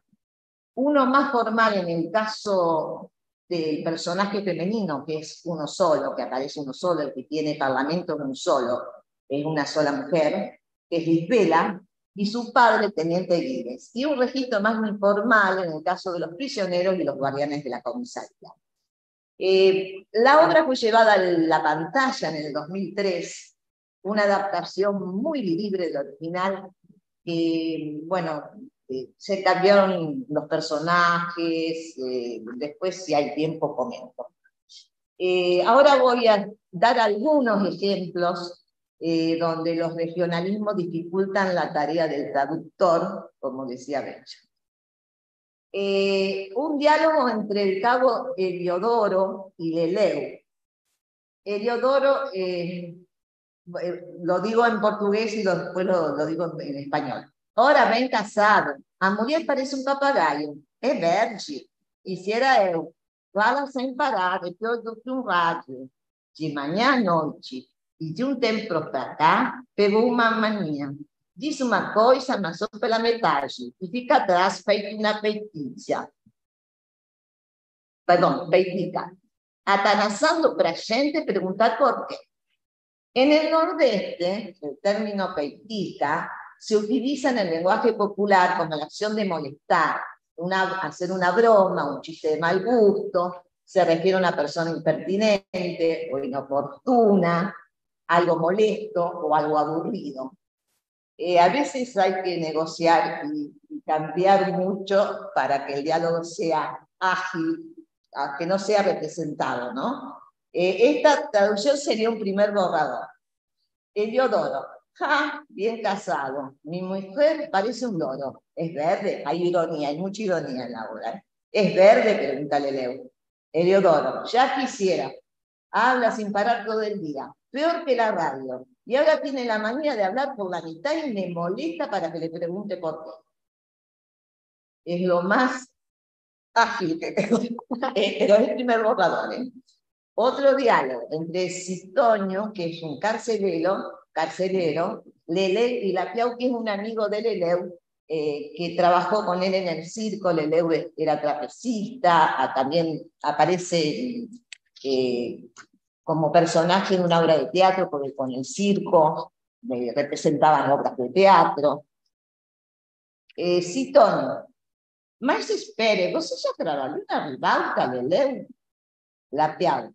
Uno más formal en el caso del personaje femenino, que es uno solo, que aparece uno solo, el que tiene parlamento es un solo, es una sola mujer, que es Lisbela, y su padre, Teniente Guides. Y un registro más informal en el caso de los prisioneros y los guardianes de la comisaría. La obra fue llevada a la pantalla en el 2003, una adaptación muy libre del original. Se cambiaron los personajes, después si hay tiempo comento. Ahora voy a dar algunos ejemplos donde los regionalismos dificultan la tarea del traductor, como decía Benja. Un diálogo entre el cabo Heliodoro y Leleu. Heliodoro, lo digo en portugués y después lo digo en español. Ora, bem casado, a mulher parece um papagaio, é verde, e se era eu, fala sem parar, é pior do que um rádio, de manhã à noite, e de um tempo para cá, pegou uma mania. diz uma coisa, mas só pela metade, e fica atrás feito uma peitícia. Perdão, peitica. Atanazando para a gente perguntar por quê. En el Nordeste, el término peitica se utiliza en el lenguaje popular como la acción de molestar, hacer una broma, un chiste de mal gusto, se refiere a una persona impertinente o inoportuna, algo molesto o algo aburrido. A veces hay que negociar y cambiar mucho para que el diálogo sea ágil, que no sea representado, ¿no? Esta traducción sería un primer borrador. Heliodoro, bien casado. Mi mujer parece un loro. ¿Es verde? Hay ironía, hay mucha ironía en la obra. ¿Es verde? Pregunta Leleu. Heliodoro, ya quisiera. Habla sin parar todo el día. Peor que la radio. Y ahora tiene la manía de hablar por la mitad y me molesta para que le pregunte por qué. Es lo más ágil que tengo. Pero es el primer borrador, ¿eh? Otro diálogo entre Citonio, que es un carcelero, Leleu y Lapiau, que es un amigo de Leleu, que trabajó con él en el circo. Leleu era trapecista, también aparece como personaje en una obra de teatro, porque con el circo representaban obras de teatro. Citonio, mas espere, você já trabalhou na ribalta, Leleu? Lapiau,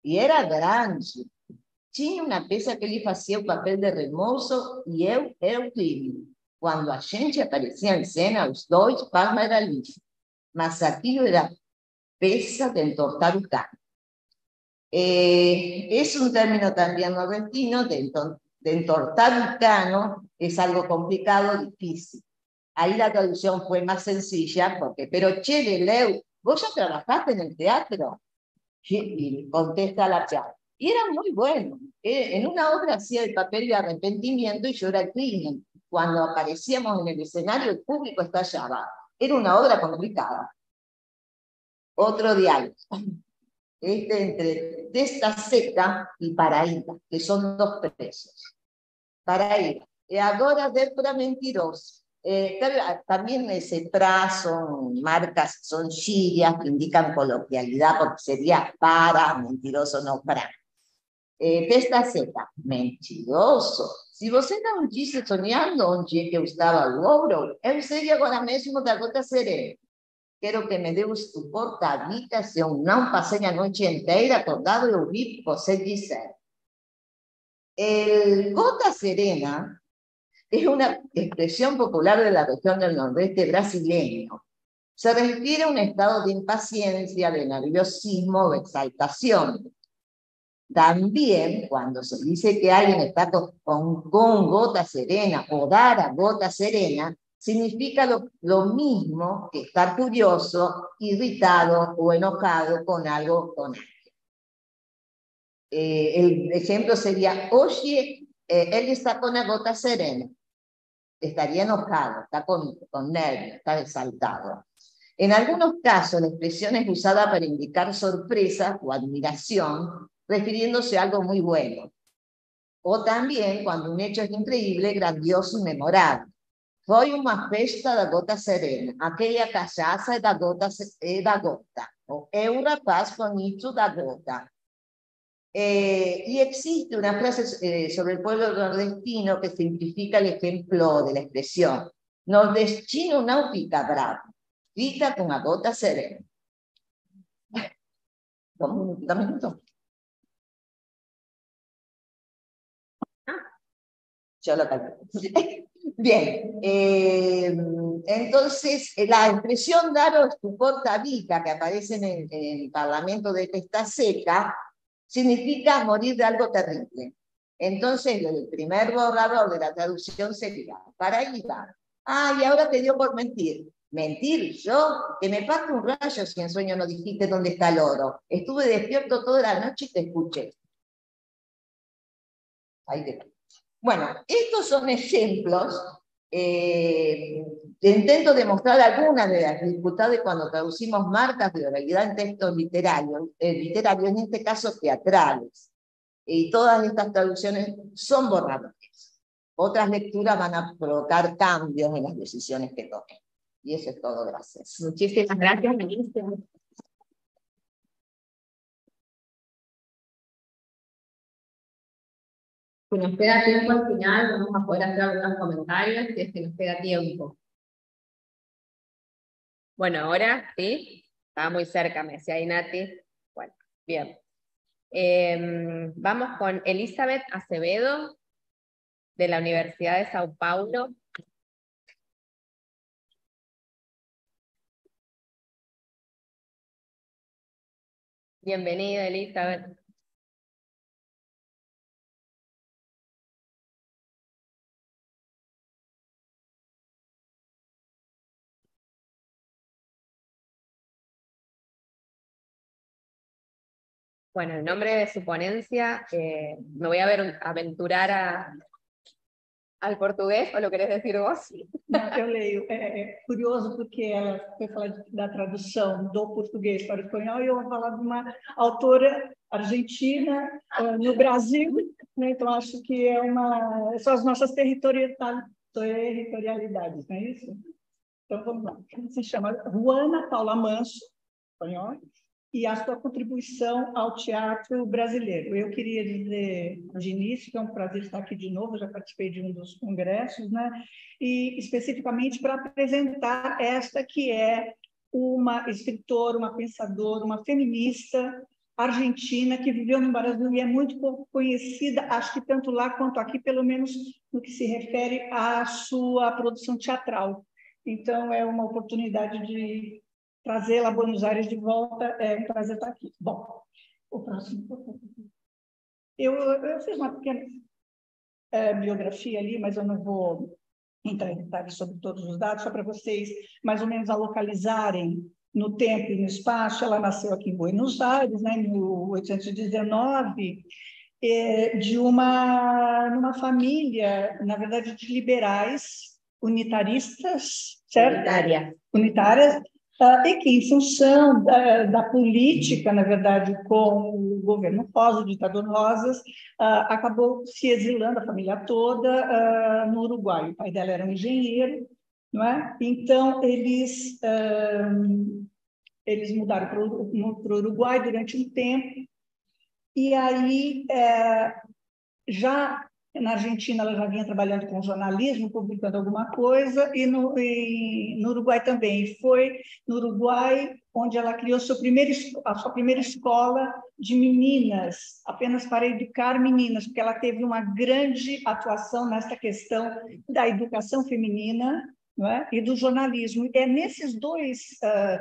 e era grande. Tinha uma peça que ele fazia o papel de remoço e eu era o crime. Quando a gente aparecia em cena, os dois, Palma era lixo. Mas aquilo era peça de entortar o cano. Es un término también nordestino, de entortar un cano, es algo complicado, difícil. Ahí la traducción fue más sencilla, porque, pero che, Leleu, ¿vos ya trabajaste en el teatro? Y contesta la chava. Y era muy bueno. En una obra hacía el papel de arrepentimiento y yo era el crimen. Cuando aparecíamos en el escenario, el público estallaba. Era una obra complicada. Otro diálogo. Entre Testa Seca y Paraíba, que son dos presos. Paraíba. E agora deu para mentiroso. También ese pra son marcas, son gírias que indican coloquialidad, porque sería para, mentiroso, no para. Testa Seca, mentiroso. Se você não disse sonhando onde é que eu estava o ouro, eu sei agora mesmo da gota serena. Quero que me dê o estupor da habitação. Não passei a noite inteira acordado e ouvi você dizer. El gota serena es una expresión popular de la región del nordeste brasileño. Se refiere a un estado de impaciencia, de nerviosismo, de exaltación. También, cuando se dice que alguien está con gota serena o dar a gota serena, significa lo mismo que estar curioso, irritado o enojado con algo con alguien. El ejemplo sería, oye, él está con la gota serena. Estaría enojado, está con nervios, está exaltado. En algunos casos, la expresión es usada para indicar sorpresa o admiración, refiriéndose a algo muy bueno. O también cuando un hecho es increíble, grandioso y memorable. Foi uma festa da gota serena. Aquella cachaça da gota. O eu rapaz bonito da gota. Y existe una frase sobre el pueblo nordestino que simplifica el ejemplo de la expresión. Nordestino não fica bravo, fica con la gota serena. ¿Un minuto? Yo lo calculo. Bien, entonces la expresión dar o estupor tabica que aparece en el Parlamento de Testa Seca significa morir de algo terrible. Entonces, el primer borrador de la traducción sería, Paraíba, y ahora te dio por mentir. ¿Mentir? ¿Yo? Que me pase un rayo si en sueño no dijiste dónde está el oro. Estuve despierto toda la noche y te escuché. Ahí te... Bueno, estos son ejemplos. Intento demostrar algunas de las dificultades cuando traducimos marcas de oralidad en textos literarios, en este caso teatrales. Y todas estas traducciones son borradores. otras lecturas van a provocar cambios en las decisiones que tomen. Y eso es todo, gracias. Muchísimas gracias, ministra. Si nos queda tiempo al final, vamos a poder hacer algunos comentarios, si es que nos queda tiempo. Bueno, ahora sí, estaba muy cerca, me decía ahí Nati. Bueno, bien. Vamos con Elizabeth Acevedo, de la Universidad de Sao Paulo. Bienvenida, Elizabeth. Bueno, en nombre de su ponencia, me voy a aventurar al português, ou lo querés decir vos? Não, eu leio. É curioso porque ela foi falar da tradução do português para o espanhol e eu vou falar de uma autora argentina no Brasil, né? Então acho que são as nossas territorialidades, não é isso? Então vamos lá. Se chama Juana Paula Manso, espanhol, e a sua contribuição ao teatro brasileiro. Eu queria dizer de início que é um prazer estar aqui de novo, já participei de um dos congressos, né? E especificamente para apresentar esta que é uma escritora, uma pensadora, uma feminista argentina que viveu no Brasil e é muito pouco conhecida, acho que tanto lá quanto aqui, pelo menos no que se refere à sua produção teatral. Então, é uma oportunidade de trazê-la a Buenos Aires de volta, é um prazer estar aqui. Bom, o próximo. Eu fiz uma pequena biografia ali, mas eu não vou entrar em detalhes sobre todos os dados, só para vocês mais ou menos a localizarem no tempo e no espaço. Ela nasceu aqui em Buenos Aires, né, em 1819, numa família, na verdade, de liberais unitaristas, certo? Unitárias, e que, em função da política, na verdade, com o governo Rosa, o ditador Rosas, acabou se exilando, a família toda, no Uruguai. O pai dela era um engenheiro, não é? Então, eles mudaram para o Uruguai durante um tempo, e aí, já na Argentina, ela já vinha trabalhando com jornalismo, publicando alguma coisa, e no Uruguai também. Foi no Uruguai onde ela criou a sua primeira escola de meninas, apenas para educar meninas, porque ela teve uma grande atuação nessa questão da educação feminina, não é? E do jornalismo. É nesses dois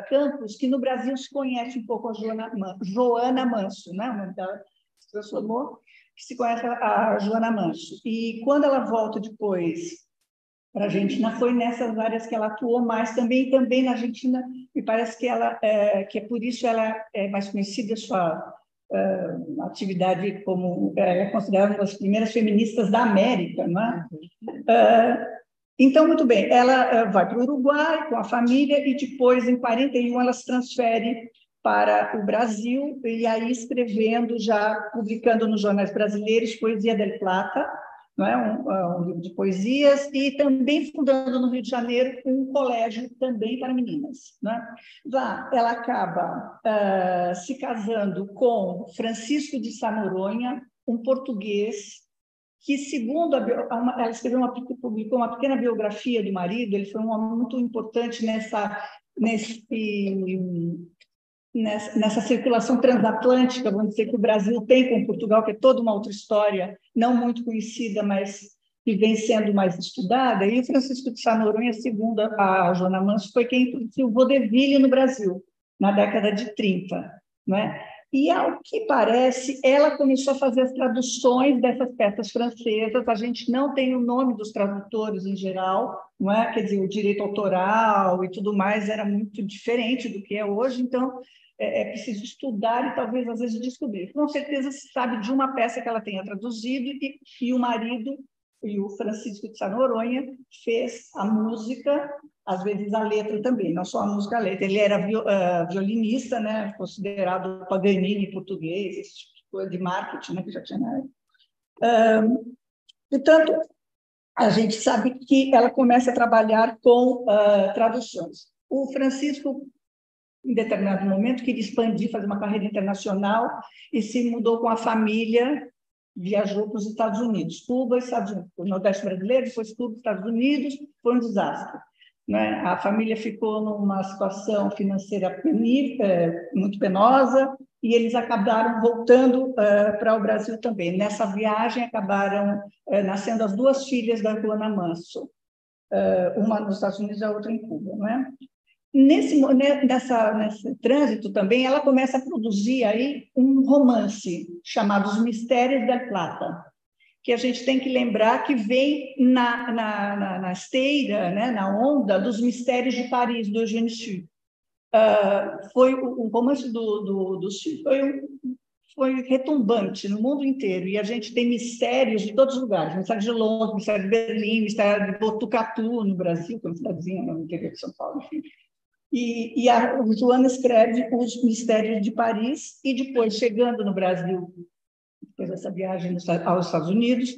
campos que no Brasil se conhece um pouco a Joana Manso, né? O nome dela se transformou, que se conhece a Joana Manso. E quando ela volta depois para a Argentina, foi nessas áreas que ela atuou mais, também na Argentina, me parece que que é por isso ela é mais conhecida, sua atividade como ela é considerada uma das primeiras feministas da América, não é? Então, muito bem, ela vai para o Uruguai com a família e depois, em 41, ela se transfere para o Brasil, e aí escrevendo, já publicando nos jornais brasileiros, Poesia del Plata, não é? Um livro de poesias, e também fundando no Rio de Janeiro um colégio também para meninas. Não é? Lá ela acaba se casando com Francisco de Sá Noronha, um português, que, segundo ela escreveu publicou uma pequena biografia do marido. Ele foi um homem muito importante nessa circulação transatlântica, vamos dizer, que o Brasil tem com Portugal, que é toda uma outra história, não muito conhecida, mas que vem sendo mais estudada. E o Francisco de Sá Noronha, segundo a Joana Manso, foi quem introduziu o vaudeville no Brasil, na década de 30. Não é? E, ao que parece, ela começou a fazer as traduções dessas peças francesas. A gente não tem o nome dos tradutores em geral, não é? Quer dizer, o direito autoral e tudo mais era muito diferente do que é hoje, então é preciso estudar e talvez, às vezes, descobrir. Com certeza se sabe de uma peça que ela tenha traduzido e o marido, e o Francisco de Sá Noronha, fez a música, às vezes a letra também, não só a música, a letra. Ele era violinista, né, considerado Paganini português, esse tipo de coisa de marketing, né, que já tinha na época. Portanto, a gente sabe que ela começa a trabalhar com traduções. O Francisco, em determinado momento, queria expandir, fazer uma carreira internacional e se mudou com a família, viajou para os Estados Unidos, Cuba e Estados Unidos, o Nordeste brasileiro, depois Cuba, Estados Unidos, foi um desastre. Né? A família ficou numa situação financeira muito penosa e eles acabaram voltando para o Brasil também. Nessa viagem acabaram nascendo as duas filhas da Joana Manso, uma nos Estados Unidos e a outra em Cuba. Né? Nesse trânsito também, ela começa a produzir aí um romance chamado Os Mistérios del Plata, que a gente tem que lembrar que vem na esteira, né, na onda dos Mistérios de Paris, do Eugène Sue. Foi o romance do Sue foi retumbante no mundo inteiro, e a gente tem mistérios de todos os lugares, mistério de Londres, mistério de Berlim, mistério de Botucatu, no Brasil, que é uma cidadezinha no interior de São Paulo, enfim. E a Joana escreve Os Mistérios de Paris, e depois, chegando no Brasil, depois dessa viagem aos Estados Unidos,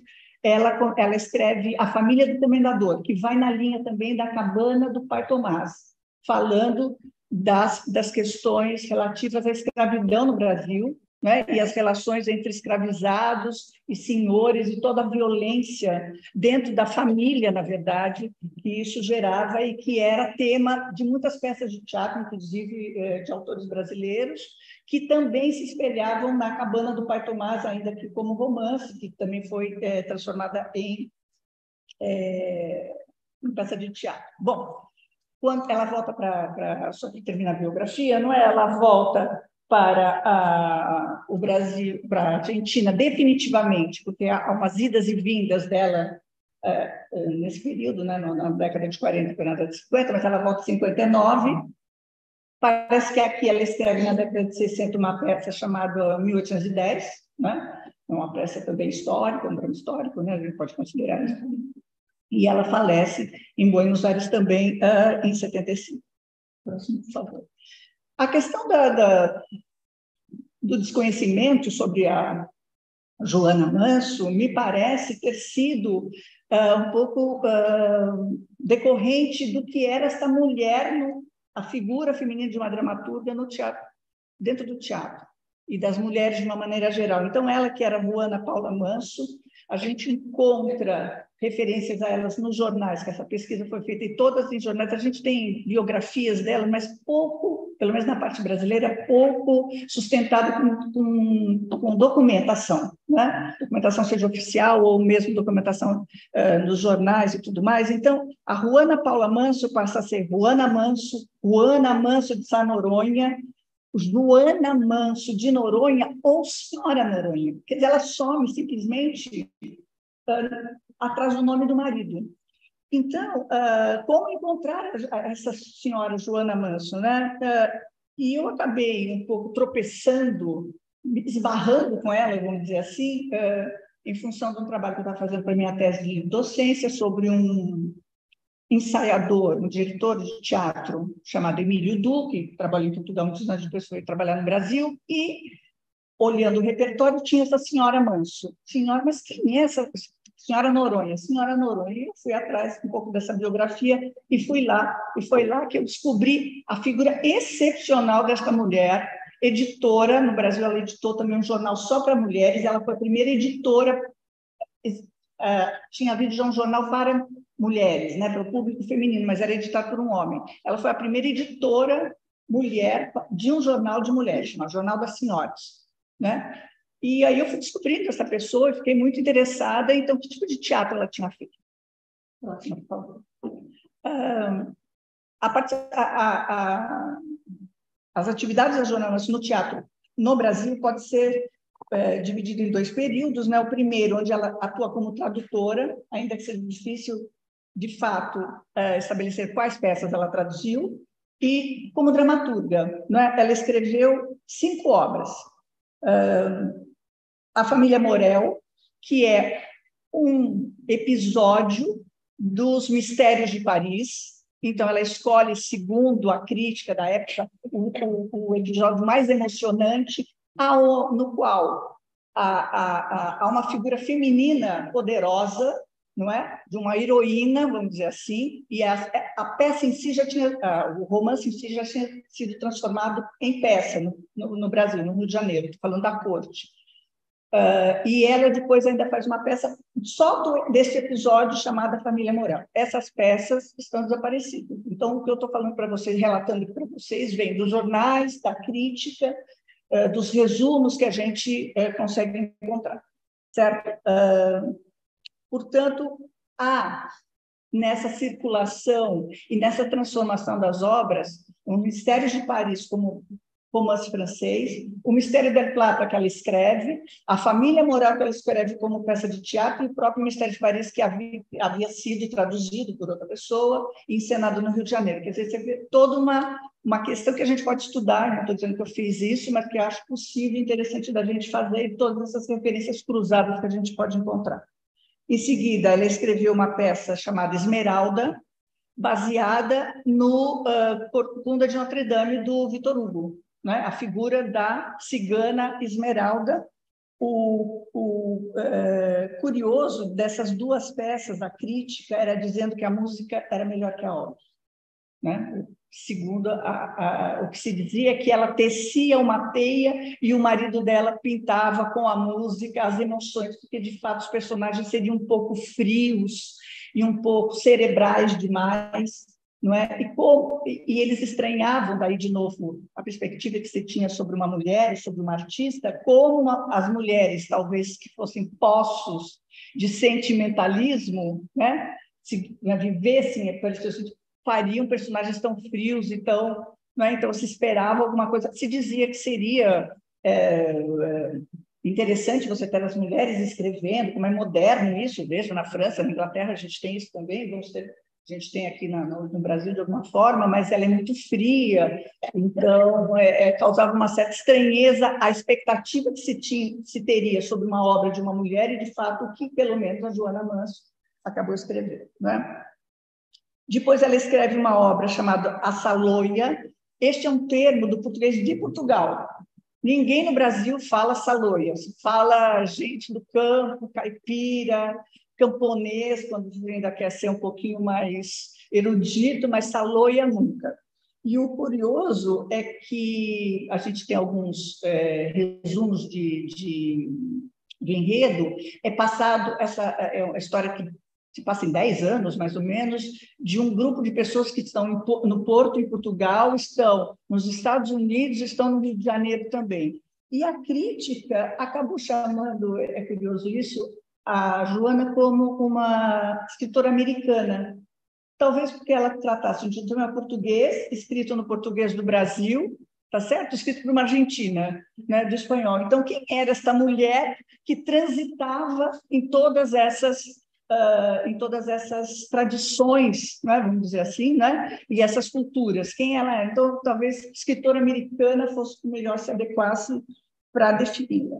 ela escreve A Família do Comendador, que vai na linha também da Cabana do Pai Tomás, falando das questões relativas à escravidão no Brasil, né? E as relações entre escravizados e senhores e toda a violência dentro da família, na verdade, que isso gerava e que era tema de muitas peças de teatro, inclusive de autores brasileiros, que também se espelhavam na Cabana do Pai Tomás, ainda que como romance, que também foi transformada em peça de teatro. Bom, quando ela volta só que termina a biografia, não é? Ela volta para o Brasil, para a Argentina, definitivamente, porque há umas idas e vindas dela nesse período, né, na década de 40 e na década de 50, mas ela volta em 59. Parece que aqui ela escreve na década de 60 uma peça chamada 1810, né? Uma peça também histórica, um drama histórico, né? A gente pode considerar isso. E ela falece em Buenos Aires também em 75. Próximo, por favor. A questão do desconhecimento sobre a Joana Manso me parece ter sido um pouco decorrente do que era essa mulher, a figura feminina de uma dramaturga no teatro, dentro do teatro, e das mulheres de uma maneira geral. Então, ela, que era Juana Paula Manso, a gente encontra referências a elas nos jornais, que essa pesquisa foi feita em todas as jornais. A gente tem biografias dela, mas pouco, pelo menos na parte brasileira, pouco sustentado com documentação, né? Documentação seja oficial ou mesmo documentação nos jornais e tudo mais. Então, a Juana Paula Manso passa a ser Juana Manso de Sá Noronha, Joana Manso de Noronha ou Senhora Noronha. Quer dizer, ela some simplesmente atrás do nome do marido. Então, como encontrar essa senhora Joana Manso, né? E eu acabei um pouco tropeçando, esbarrando com ela, vamos dizer assim, em função de um trabalho que eu estava fazendo para a minha tese de docência sobre um ensaiador, um diretor de teatro chamado Emílio Duque, que trabalhou em Portugal muitos anos, depois foi trabalhar no Brasil, e, olhando o repertório, tinha essa senhora Manso. Senhora, mas quem é essa senhora Noronha? Senhora Noronha. Eu fui atrás um pouco dessa biografia e fui lá. E foi lá que eu descobri a figura excepcional desta mulher, editora. No Brasil, ela editou também um jornal só para mulheres. Ela foi a primeira editora. Tinha havido já um jornal para mulheres, né, para o público feminino, mas era editado por um homem. Ela foi a primeira editora mulher de um jornal de mulheres, chamado Jornal das Senhoras, né? E aí eu fui descobrindo essa pessoa e fiquei muito interessada. Então, que tipo de teatro ela tinha feito? Próximo, por favor. As atividades da Joana Manso no teatro no Brasil pode ser dividido em dois períodos, né? O primeiro, onde ela atua como tradutora, ainda que seja difícil, de fato, estabelecer quais peças ela traduziu, e como dramaturga, né? Ela escreveu 5 obras. A Família Morel, que é um episódio dos Mistérios de Paris. Então, ela escolhe, segundo a crítica da época, o episódio mais emocionante, no qual há uma figura feminina poderosa, não é? De uma heroína, vamos dizer assim, e a peça em si já tinha, o romance em si já tinha sido transformado em peça no Brasil, no Rio de Janeiro, estou falando da corte. E ela depois ainda faz uma peça só desse episódio chamada Família Moral. Essas peças estão desaparecidas. Então, o que eu estou falando para vocês, relatando para vocês, vem dos jornais, da crítica, dos resumos que a gente consegue encontrar, certo? Portanto, há nessa circulação e nessa transformação das obras o Mistério de Paris como romance francês, o Mistério del Plata que ela escreve, a Família Moral que ela escreve como peça de teatro e o próprio Mistério de Paris que havia sido traduzido por outra pessoa e encenado no Rio de Janeiro. Quer dizer, você vê toda uma questão que a gente pode estudar, não estou dizendo que eu fiz isso, mas que eu acho possível e interessante da gente fazer e todas essas referências cruzadas que a gente pode encontrar. Em seguida, ela escreveu uma peça chamada Esmeralda, baseada no Corcunda de Notre Dame, do Victor Hugo, né? A figura da cigana Esmeralda. Curioso dessas duas peças, a crítica era dizendo que a música era melhor que a obra, né? Segundo o que se dizia é que ela tecia uma teia e o marido dela pintava com a música as emoções, porque de fato os personagens seriam um pouco frios e um pouco cerebrais demais, não é? E eles estranhavam daí de novo a perspectiva que se tinha sobre uma mulher, sobre uma artista, como as mulheres talvez que fossem poços de sentimentalismo, né? Se vivessem fariam personagens tão frios, então se esperava alguma coisa, se dizia que seria interessante você ter as mulheres escrevendo, como é moderno isso, veja, na França, na Inglaterra a gente tem isso também, a gente tem aqui no Brasil de alguma forma, mas ela é muito fria, então causava uma certa estranheza a expectativa que se teria sobre uma obra de uma mulher e, de fato, o que, pelo menos, a Joana Manso acabou escrevendo, né? Depois ela escreve uma obra chamada A Saloia. Este é um termo do português de Portugal. Ninguém no Brasil fala saloia, se fala gente do campo, caipira, camponês, quando ainda quer ser um pouquinho mais erudito, mas saloia nunca. E o curioso é que a gente tem alguns resumos de enredo, é passado, é uma história que se passa em 10 anos, mais ou menos, de um grupo de pessoas que estão no Porto, em Portugal, estão nos Estados Unidos, estão no Rio de Janeiro também. E a crítica acabou chamando, é curioso isso, a Joana como uma escritora americana, talvez porque ela tratasse de um tema português, escrito no português do Brasil, tá certo? Escrito por uma argentina, né, do espanhol. Então, quem era esta mulher que transitava em todas essas tradições, né, vamos dizer assim, né, e essas culturas? Quem ela é? Então, talvez escritora americana fosse melhor se adequasse para definir.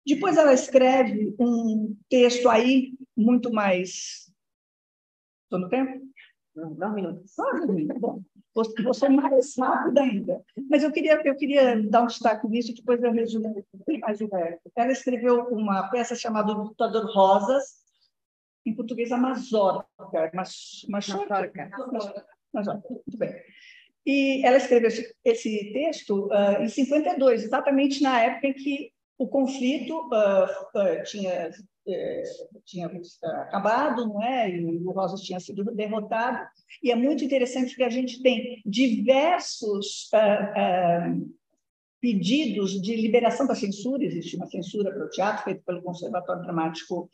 Depois ela escreve um texto aí muito mais... Estou no tempo? Não, 2 minutos. Bom, vou ser mais rápida ainda. Mas eu queria dar um destaque nisso, depois eu resumo mais o resto. Ela escreveu uma peça chamada O Lutador Rosas, em português amazônica, Machorca. Muito bem. E ela escreveu esse texto em 52, exatamente na época em que o conflito tinha acabado, não é? E o Rosas tinha sido derrotado. E é muito interessante que a gente tem diversos pedidos de liberação da censura. Existe uma censura para o teatro feita pelo Conservatório Dramático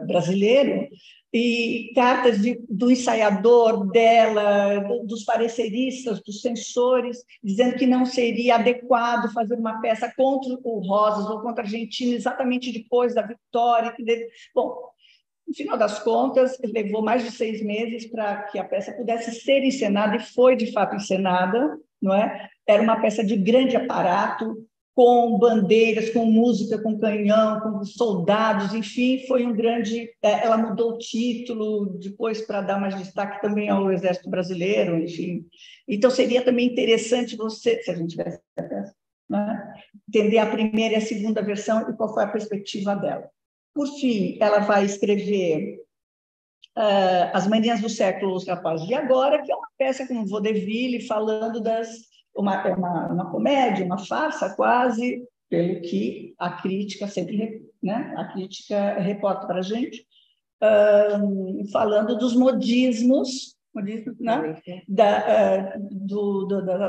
Brasileiro, e cartas do ensaiador dela, dos pareceristas, dos censores, dizendo que não seria adequado fazer uma peça contra o Rosas ou contra a Argentina exatamente depois da vitória. Bom, no final das contas, levou mais de 6 meses para que a peça pudesse ser encenada, e foi, de fato, encenada, não é? Era uma peça de grande aparato, com bandeiras, com música, com canhão, com soldados, enfim, foi um grande... Ela mudou o título depois para dar mais destaque também ao Exército Brasileiro, enfim. Então, seria também interessante você, se a gente tivesse a peça, né, entender a primeira e a segunda versão e qual foi a perspectiva dela. Por fim, ela vai escrever As Manias do Século, Os Rapazes de Agora, que é uma peça com vaudeville falando uma comédia, uma farsa quase, pelo que a crítica sempre, né, a crítica reporta para a gente, falando dos modismos, né, da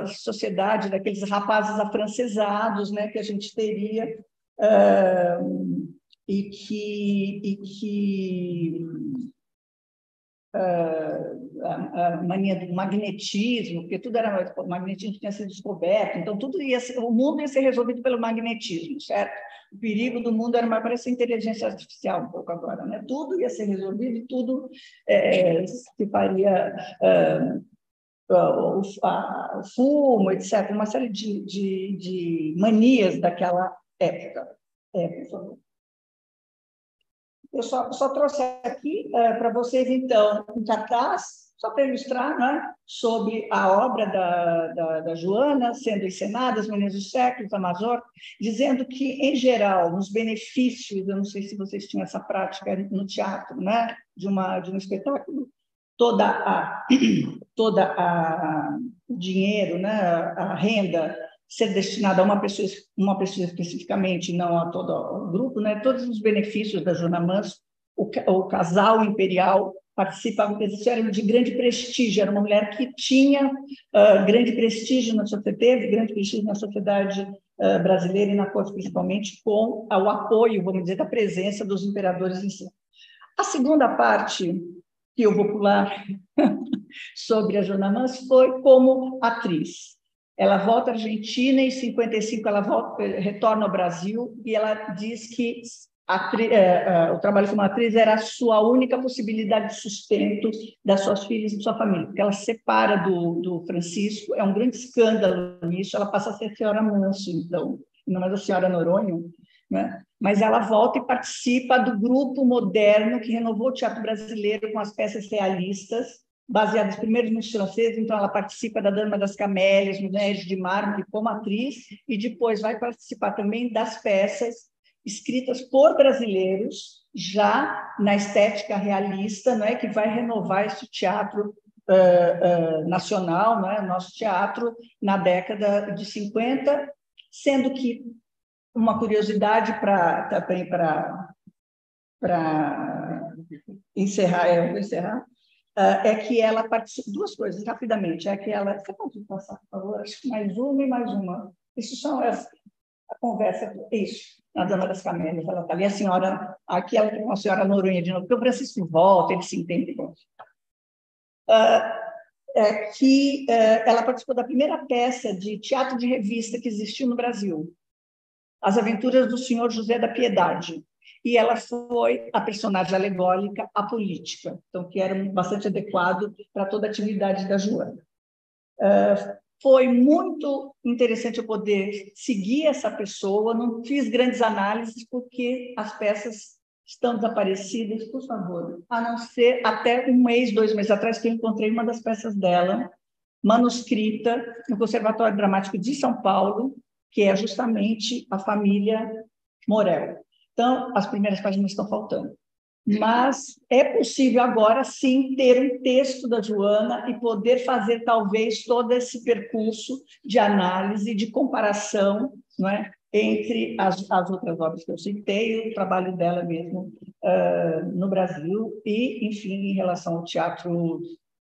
sociedade, daqueles rapazes afrancesados, né, que a gente teria, e que a mania do magnetismo, porque tudo era o magnetismo tinha sido descoberto, então tudo o mundo ia ser resolvido pelo magnetismo, certo? O perigo do mundo era mais parecer inteligência artificial um pouco agora, né? Tudo ia ser resolvido e tudo se faria o fumo, etc. Uma série de manias daquela época. Por favor. Eu só trouxe aqui para vocês, então, um cartaz, só para ilustrar, né, sobre a obra da Joana, sendo encenada, As Manias dos Séculos, a Mazor, dizendo que, em geral, nos benefícios, eu não sei se vocês tinham essa prática no teatro, né, de um espetáculo, toda o dinheiro, né, a renda ser destinada a uma pessoa especificamente, não a todo o grupo, né? Todos os benefícios da Joana Manso, o casal imperial participava, isso era de grande prestígio, era uma mulher que tinha grande prestígio na sociedade, teve grande prestígio na sociedade brasileira e na corte principalmente, com o apoio, vamos dizer, da presença dos imperadores em si. A segunda parte que eu vou pular sobre a Joana Manso foi como atriz. Ela volta à Argentina, em 55 ela retorna ao Brasil e ela diz que o trabalho como atriz era a sua única possibilidade de sustento das suas filhas e de sua família, porque ela se separa do Francisco, é um grande escândalo nisso, ela passa a ser a senhora Manso, então, não mais a senhora Noronha, né? Mas ela volta e participa do grupo moderno que renovou o teatro brasileiro com as peças realistas, baseadas primeiro nos franceses, então ela participa da Dama das Camélias, Mulheres de Mármore como atriz, e depois vai participar também das peças escritas por brasileiros, já na estética realista, né, que vai renovar esse teatro nacional, né, nosso teatro, na década de 50, sendo que uma curiosidade também para encerrar, eu vou encerrar, é que ela participa, duas coisas, rapidamente, é que ela, você pode passar, por favor, acho que mais uma e mais uma, isso são a conversa, isso, na Dama das Camélias, ela está ali, a senhora, aqui ela tem uma senhora Noronha de novo, porque o Francisco volta, ele se entende bom. Ela participou da primeira peça de teatro de revista que existiu no Brasil, As Aventuras do Senhor José da Piedade, e ela foi a personagem alegórica, a política, então que era bastante adequado para toda a atividade da Joana. Foi muito interessante eu poder seguir essa pessoa, não fiz grandes análises, porque as peças estão desaparecidas, por favor, a não ser até um mês, 2 meses atrás, que eu encontrei uma das peças dela, manuscrita, no Conservatório Dramático de São Paulo, que é justamente a família Morel. Então, as primeiras páginas estão faltando. Mas é possível agora, sim, ter um texto da Joana e poder fazer, talvez, todo esse percurso de análise, de comparação, não é, entre as outras obras que eu citei, o trabalho dela mesmo no Brasil e, enfim, em relação ao teatro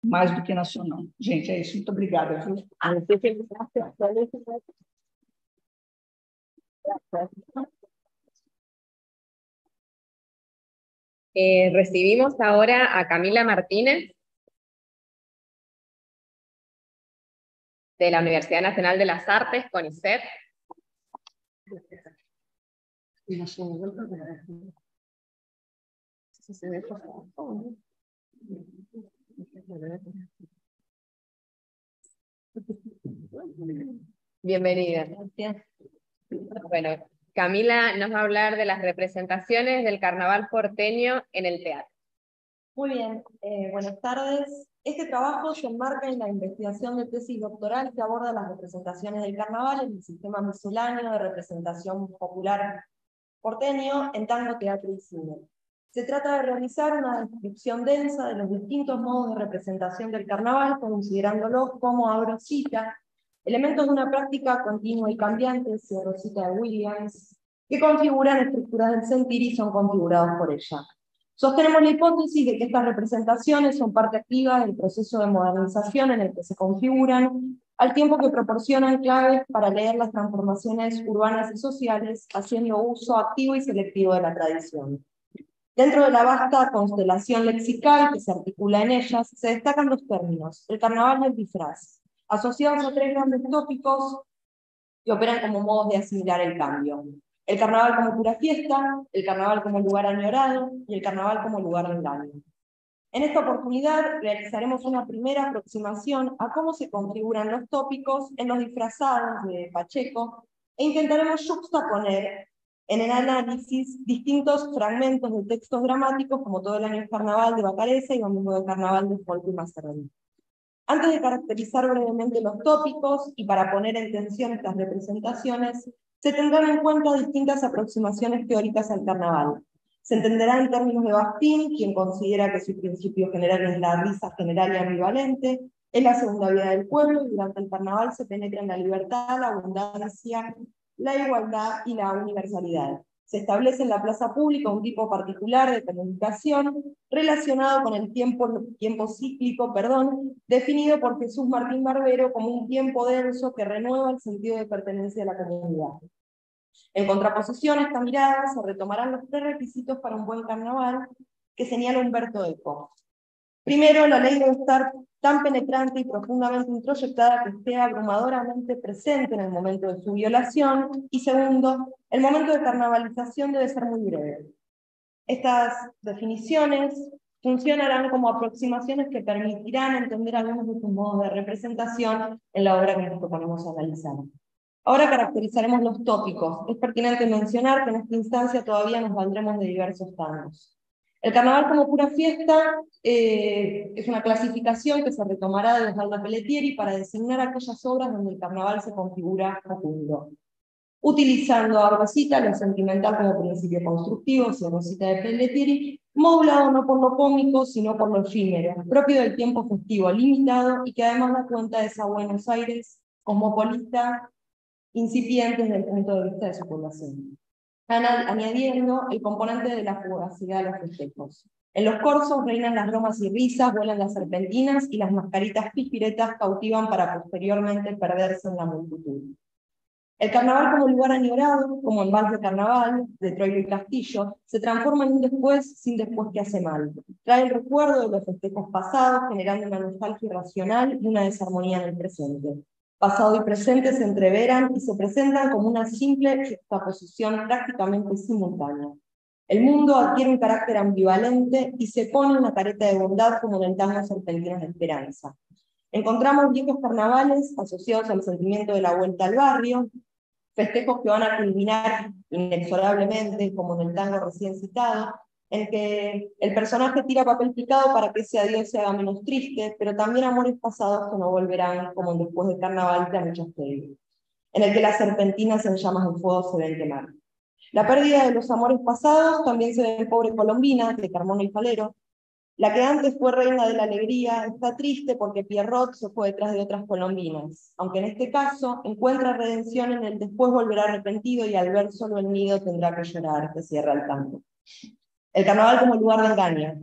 mais do que nacional. Gente, é isso. Muito obrigada. Recibimos ahora a Camila Martínez, de la Universidad Nacional de las Artes, CONICET. Bienvenida. Bueno, Camila nos va a hablar de las representaciones del carnaval porteño en el teatro. Muy bien, buenas tardes. Este trabajo se enmarca en la investigación de tesis doctoral que aborda las representaciones del carnaval en el sistema misceláneo de representación popular porteño en tango, teatro y cine. Se trata de realizar una descripción densa de los distintos modos de representación del carnaval, considerándolos como, abro cita, elementos de una práctica continua y cambiante, cierro cita de Williams, que configuran estructuras del sentir y son configurados por ella. Sostenemos la hipótesis de que estas representaciones son parte activa del proceso de modernización en el que se configuran, al tiempo que proporcionan claves para leer las transformaciones urbanas y sociales, haciendo uso activo y selectivo de la tradición. Dentro de la vasta constelación lexical que se articula en ellas, se destacan dos términos, el carnaval y el disfraz, asociados a tres grandes tópicos que operan como modos de asimilar el cambio. El carnaval como pura fiesta, el carnaval como lugar añorado y el carnaval como lugar de engaño. En esta oportunidad realizaremos una primera aproximación a cómo se configuran los tópicos en los disfrazados de Pacheco e intentaremos juxtaponer en el análisis distintos fragmentos de textos dramáticos como Todo el año es carnaval de Bacareza y Domingo de Carnaval de Folco y Mazarroni. Antes de caracterizar brevemente los tópicos y para poner en tensión estas representaciones, se tendrán en cuenta distintas aproximaciones teóricas al carnaval. Se entenderá en términos de Bakhtin, quien considera que su principio general es la risa general y ambivalente, es la segunda vida del pueblo, y durante el carnaval se penetra en la libertad, la abundancia, la igualdad y la universalidad. Se establece en la plaza pública un tipo particular de comunicación relacionado con el tiempo cíclico, definido por Jesús Martín Barbero como un tiempo denso que renueva el sentido de pertenencia a la comunidad. En contraposición a esta mirada se retomarán los tres requisitos para un buen carnaval que señala Humberto Eco. Primero, la ley debe estar tan penetrante y profundamente introyectada que esté abrumadoramente presente en el momento de su violación. Y segundo, el momento de carnavalización debe ser muy breve. Estas definiciones funcionarán como aproximaciones que permitirán entender algunos de sus modos de representación en la obra que nos proponemos analizar. Ahora caracterizaremos los tópicos. Es pertinente mencionar que en esta instancia todavía nos valdremos de diversos tangos. El carnaval como pura fiesta es una clasificación que se retomará de Osvaldo Pelletieri para designar aquellas obras donde el carnaval se configura fecundo. Utilizando a Rosita lo sentimental como principio constructivo, si Rosita de Pelletieri, modulado no por lo cómico, sino por lo efímero, propio del tiempo festivo limitado y que además da cuenta de esa Buenos Aires cosmopolita, incipiente desde el punto de vista de su población, añadiendo el componente de la fugacidad de los festejos. En los corsos reinan las bromas y risas, vuelan las serpentinas y las mascaritas pispiretas cautivan para posteriormente perderse en la multitud. El carnaval como lugar añorado, como en Vals de Carnaval, de Troilo y Castillo, se transforma en un después sin después que hace mal. Trae el recuerdo de los festejos pasados, generando una nostalgia irracional y una desarmonía en el presente. Pasado y presente se entreveran y se presentan como una simple juxtaposición prácticamente simultánea. El mundo adquiere un carácter ambivalente y se pone una careta de bondad como en el tango Serpentinas de Esperanza. Encontramos viejos carnavales asociados al sentimiento de la vuelta al barrio, festejos que van a culminar inexorablemente, como en el tango recién citado, en que el personaje tira papel picado para que ese adiós se haga menos triste, pero también amores pasados que no volverán, como después del carnaval de Amichastegui, en el que las serpentinas en llamas de fuego se ven quemar. La pérdida de los amores pasados también se ve en Pobre Colombina, de Carmona y Falero. La que antes fue reina de la alegría está triste porque Pierrot se fue detrás de otras colombinas, aunque en este caso encuentra redención en el después volverá arrepentido y al ver solo el nido tendrá que llorar, que cierra el tango. El carnaval como lugar de engaño.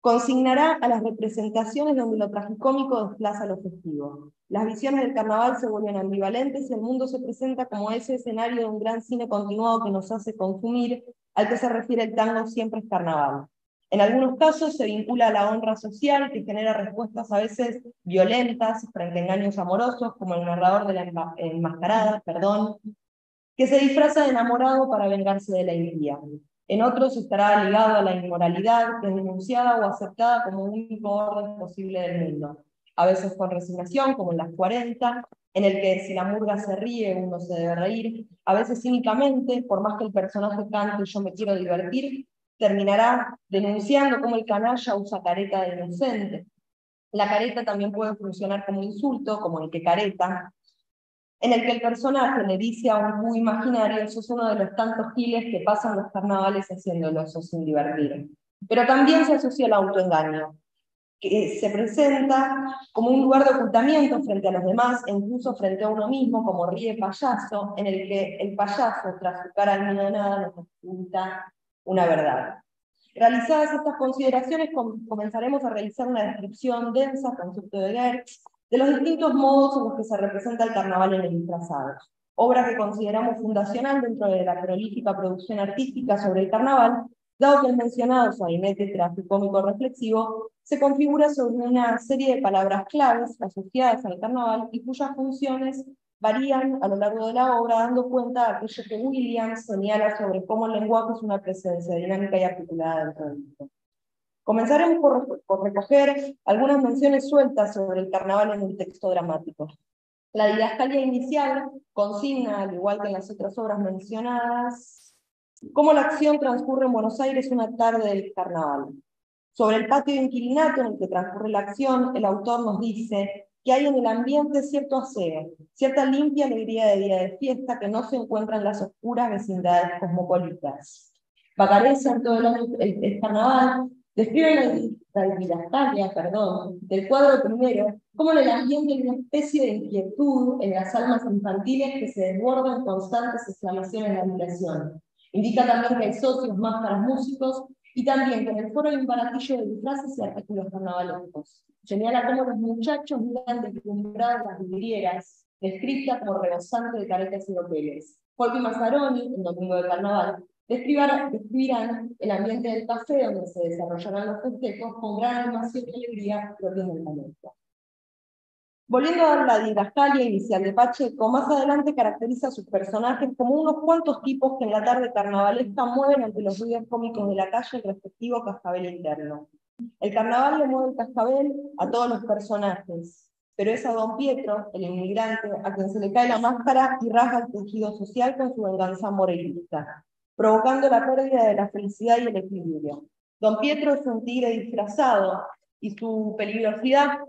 Consignará a las representaciones donde lo tragicómico desplaza lo festivo. Las visiones del carnaval se vuelven ambivalentes y el mundo se presenta como ese escenario de un gran cine continuado que nos hace consumir, al que se refiere el tango siempre es carnaval. En algunos casos se vincula a la honra social, que genera respuestas a veces violentas frente a engaños amorosos, como el narrador de la enmascarada, que se disfraza de enamorado para vengarse de la impía. En otros estará ligado a la inmoralidad, que es denunciada o aceptada como un único orden posible del mundo. A veces con resignación, como en las 40, en el que si la murga se ríe, uno se debe reír. A veces cínicamente, por más que el personaje cante yo me quiero divertir, terminará denunciando cómo el canalla usa careta de inocente. La careta también puede funcionar como insulto, como el que careta, en el que el personaje le dice a un Q imaginario: sos uno de los tantos giles que pasan los carnavales haciéndolos o sin divertir. Pero también se asocia al autoengaño, que se presenta como un lugar de ocultamiento frente a los demás e incluso frente a uno mismo, como ríe payaso, en el que el payaso, tras su cara almidonada, nos oculta una verdad. Realizadas estas consideraciones, comenzaremos a realizar una descripción densa, concepto de Gertz, de los distintos modos en los que se representa el carnaval en el disfrazado, obra que consideramos fundacional dentro de la prolífica producción artística sobre el carnaval, dado que el mencionado sainete tragicómico reflexivo se configura sobre una serie de palabras claves asociadas al carnaval y cuyas funciones varían a lo largo de la obra, dando cuenta de aquello que Williams señala sobre cómo el lenguaje es una presencia dinámica y articulada dentro del mismo. Comenzaremos por recoger algunas menciones sueltas sobre el carnaval en el texto dramático. La didascalia inicial consigna, al igual que en las otras obras mencionadas, cómo la acción transcurre en Buenos Aires una tarde del carnaval. Sobre el patio de inquilinato en el que transcurre la acción, el autor nos dice que hay en el ambiente cierto aseo, cierta limpia alegría de día de fiesta que no se encuentra en las oscuras vecindades cosmopolitas. Bacareza, en todo el carnaval, describe la didascalia, del cuadro primero, como en el ambiente hay una especie de inquietud en las almas infantiles que se desbordan constantes exclamaciones de admiración. Indica también que hay socios, máscaras, músicos, y también que en el foro hay un baratillo de disfraces y artículos carnavalescos. Señala cómo los muchachos miran deslumbradas las vidrieras, descritas como rebosante de caretas y hoteles. Folky Mazzaroni, en Domingo de Carnaval, describirán el ambiente del café donde se desarrollarán los festejos con gran animación y alegría propios del momento. Volviendo a la didascalia inicial de Pacheco, más adelante caracteriza a sus personajes como unos cuantos tipos que en la tarde carnavalesca mueven ante los ruidos cómicos de la calle el respectivo cascabel interno. El carnaval le mueve el cascabel a todos los personajes, pero es a Don Pietro, el inmigrante, a quien se le cae la máscara y rasga el tejido social con su venganza moralista, provocando la pérdida de la felicidad y el equilibrio. Don Pietro es un tigre disfrazado, y su peligrosidad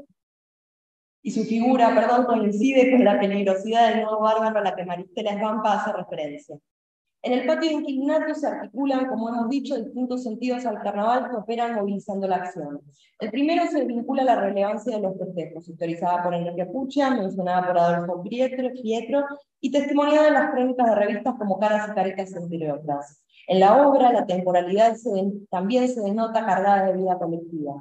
y su figura, coincide con la peligrosidad del nuevo bárbaro a la que Maristela Esbampa hace referencia. En el patio de inquilinato se articulan, como hemos dicho, distintos sentidos al carnaval que operan movilizando la acción. El primero se vincula a la relevancia de los festejos, historizada por Enrique Puccia, mencionada por Adolfo Pietro, y testimoniada en las crónicas de revistas como Caras y Caretas, entre otras. En la obra, la temporalidad también se denota cargada de vida colectiva.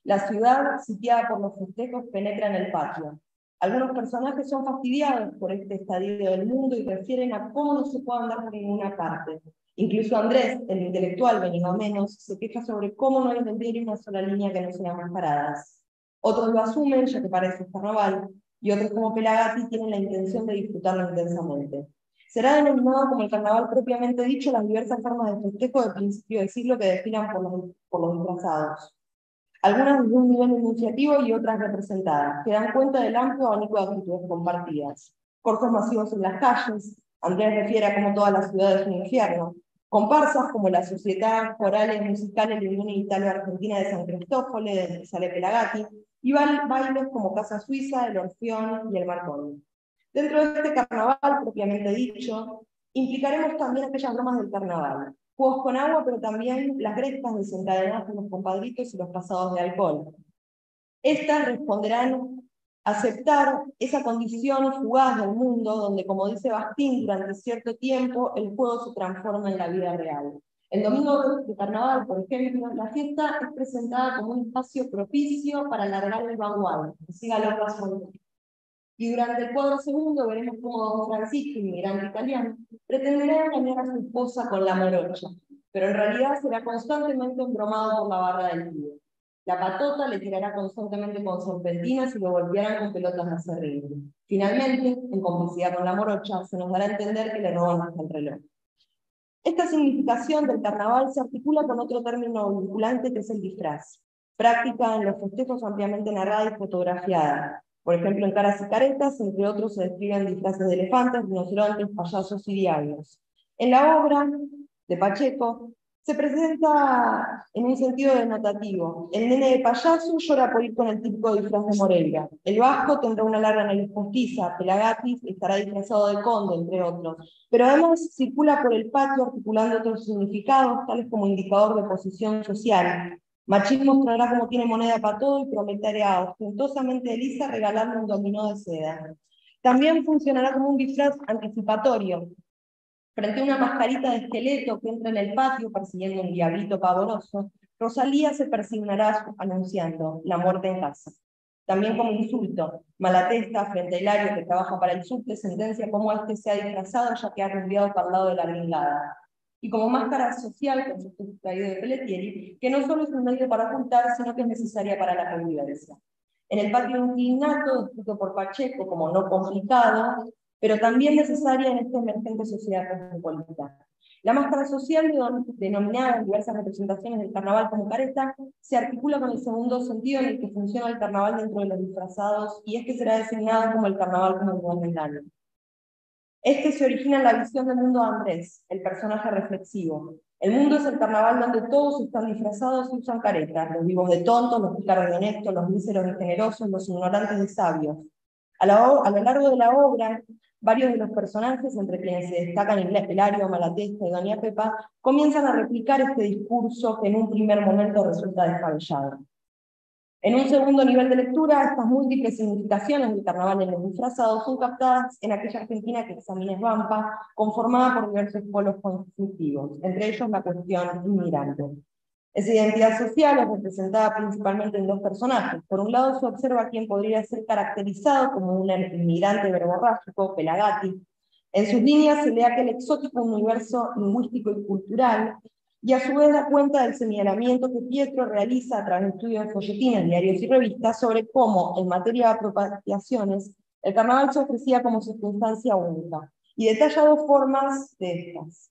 La ciudad, sitiada por los festejos, penetra en el patio. Algunos personajes son fastidiados por este estadio del mundo y refieren a cómo no se puede andar por ninguna parte. Incluso Andrés, el intelectual venido menos, se queja sobre cómo no hay en el diario una sola línea que no sea mascaradas. Otros lo asumen, ya que parece carnaval, y otros como Pelagatti tienen la intención de disfrutarlo intensamente. Será denominado como el carnaval propiamente dicho las diversas formas de festejo del principio del siglo que definan por los disfrazados. Algunas desde un nivel iniciativo y otras representadas, que dan cuenta del amplio abanico de actitudes compartidas. Cortos masivos en las calles, Andrés refiere a cómo toda la ciudad es un infierno. Comparsas como la Sociedad Corales Musicales de Unión Italo-Argentina de San Cristóforo, de Sale Pelagatti, y bailes como Casa Suiza, el Orfeón y el Marconi. Dentro de este carnaval, propiamente dicho, implicaremos también aquellas bromas del carnaval. Juegos con agua, pero también las grestas desencadenadas con los compadritos y los pasados de alcohol. Estas responderán a aceptar esa condición fugaz del mundo donde, como dice Bastín, durante cierto tiempo el juego se transforma en la vida real. El domingo de carnaval, por ejemplo, la fiesta es presentada como un espacio propicio para alargar el vaguado, que siga los pasos. Y durante el cuadro segundo veremos cómo Don Francisco, inmigrante italiano, pretenderá engañar a su esposa con la morocha, pero en realidad será constantemente embromado por la barra del tío. La patota le tirará constantemente con serpentinas y lo golpearán con pelotas de acerrín. Finalmente, en complicidad con la morocha, se nos dará a entender que le roban hasta el reloj. Esta significación del carnaval se articula con otro término vinculante que es el disfraz, práctica en los festejos ampliamente narrada y fotografiada. Por ejemplo, en Caras y Caretas, entre otros, se describen disfraces de elefantes, rinocerontes, payasos y diablos. En la obra de Pacheco, se presenta en un sentido denotativo. El nene de payaso llora por ir con el típico disfraz de Moreira. El vasco tendrá una larga nariz postiza, Pelagatis estará disfrazado de conde, entre otros. Pero además circula por el patio articulando otros significados, tales como indicador de posición social. Machín mostrará cómo tiene moneda para todo y prometerá ostentosamente a Elisa regalarle un dominó de seda. También funcionará como un disfraz anticipatorio. Frente a una mascarita de esqueleto que entra en el patio persiguiendo un diablito pavoroso, Rosalía se persignará anunciando la muerte en casa. También como insulto, Malatesta, frente a Hilario que trabaja para el subte, sentencia cómo este se ha disfrazado ya que ha rumbeado para el lado de la gringada. Y como máscara social, concepto traído de Pelletieri, que no solo es un medio para ocultar, sino que es necesaria para la convivencia. En el patio inclinato, descrito por Pacheco como no complicado, pero también necesaria en esta emergente sociedad cosmopolita. La máscara social, denominada en diversas representaciones del carnaval como careta, se articula con el segundo sentido en el que funciona el carnaval dentro de los disfrazados, y es que será designado como el carnaval como el buen engaño. Este se origina en la visión del mundo de Andrés, el personaje reflexivo. El mundo es el carnaval donde todos están disfrazados y usan caretas, los vivos de tontos, los pícaros de honestos, los míseros de generosos, los ignorantes de sabios. A lo largo de la obra, varios de los personajes, entre quienes se destacan Hilario, Malatesta y Doña Pepa, comienzan a replicar este discurso que en un primer momento resulta descabellado. En un segundo nivel de lectura, estas múltiples significaciones del carnaval en los disfrazados son captadas en aquella Argentina que examina Svampa, conformada por diversos polos conflictivos, entre ellos la cuestión inmigrante. Esa identidad social es representada principalmente en dos personajes. Por un lado se observa quien podría ser caracterizado como un inmigrante verborrágico, Pelagatis. En sus líneas se lee aquel exótico universo lingüístico y cultural, y a su vez da cuenta del señalamiento que Pietro realiza a través de estudios de folletines, diarios y revistas sobre cómo, en materia de apropiaciones, el carnaval se ofrecía como circunstancia única, y detalla dos formas de estas.